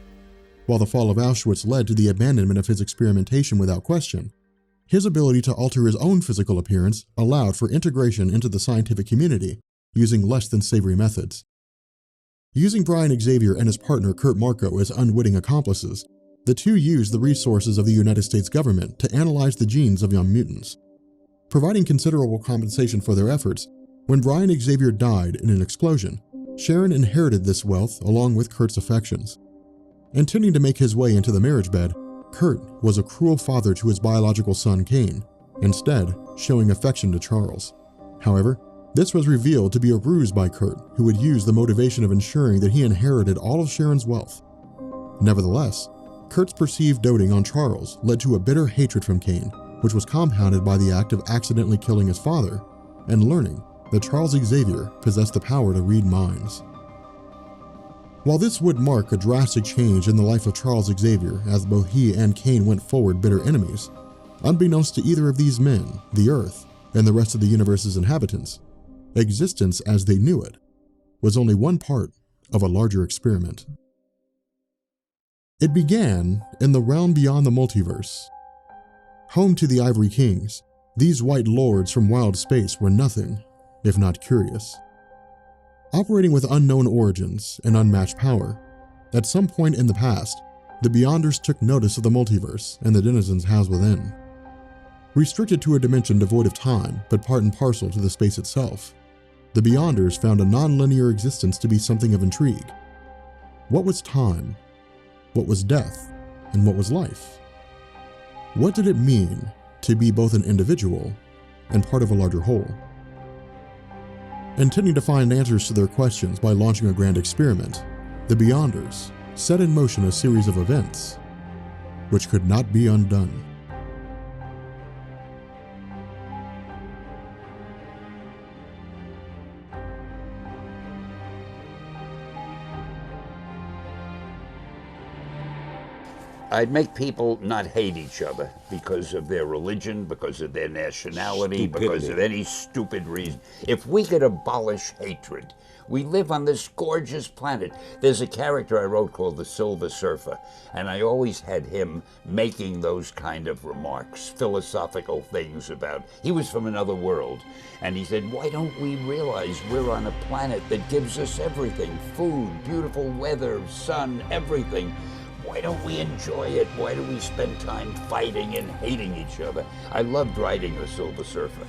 While the fall of Auschwitz led to the abandonment of his experimentation without question, his ability to alter his own physical appearance allowed for integration into the scientific community using less than savory methods. Using Brian Xavier and his partner Kurt Marco as unwitting accomplices, the two used the resources of the United States government to analyze the genes of young mutants. Providing considerable compensation for their efforts, when Brian Xavier died in an explosion, Sharon inherited this wealth along with Kurt's affections. Intending to make his way into the marriage bed, Kurt was a cruel father to his biological son Kane, instead showing affection to Charles. However, this was revealed to be a ruse by Kurt, who would use the motivation of ensuring that he inherited all of Sharon's wealth. Nevertheless, Kurt's perceived doting on Charles led to a bitter hatred from Kane, which was compounded by the act of accidentally killing his father and learning that Charles Xavier possessed the power to read minds. While this would mark a drastic change in the life of Charles Xavier, as both he and Kane went forward bitter enemies, unbeknownst to either of these men, the Earth, and the rest of the universe's inhabitants, existence as they knew it was only one part of a larger experiment. It began in the realm beyond the multiverse. Home to the Ivory Kings, these white lords from wild space were nothing if not curious. Operating with unknown origins and unmatched power, at some point in the past, the Beyonders took notice of the multiverse and the denizens housed within. Restricted to a dimension devoid of time, but part and parcel to the space itself, the Beyonders found a non-linear existence to be something of intrigue. What was time? What was death? And what was life? What did it mean to be both an individual and part of a larger whole? Intending to find answers to their questions by launching a grand experiment, The Beyonders set in motion a series of events which could not be undone. I'd make people not hate each other because of their religion, because of their nationality, because of any stupid reason. If we could abolish hatred, we live on this gorgeous planet. There's a character I wrote called the Silver Surfer, and I always had him making those kind of remarks, philosophical things about, he was from another world, and he said, why don't we realize we're on a planet that gives us everything, food, beautiful weather, sun, everything. Why don't we enjoy it? Why do we spend time fighting and hating each other? I loved writing The Silver Surfer.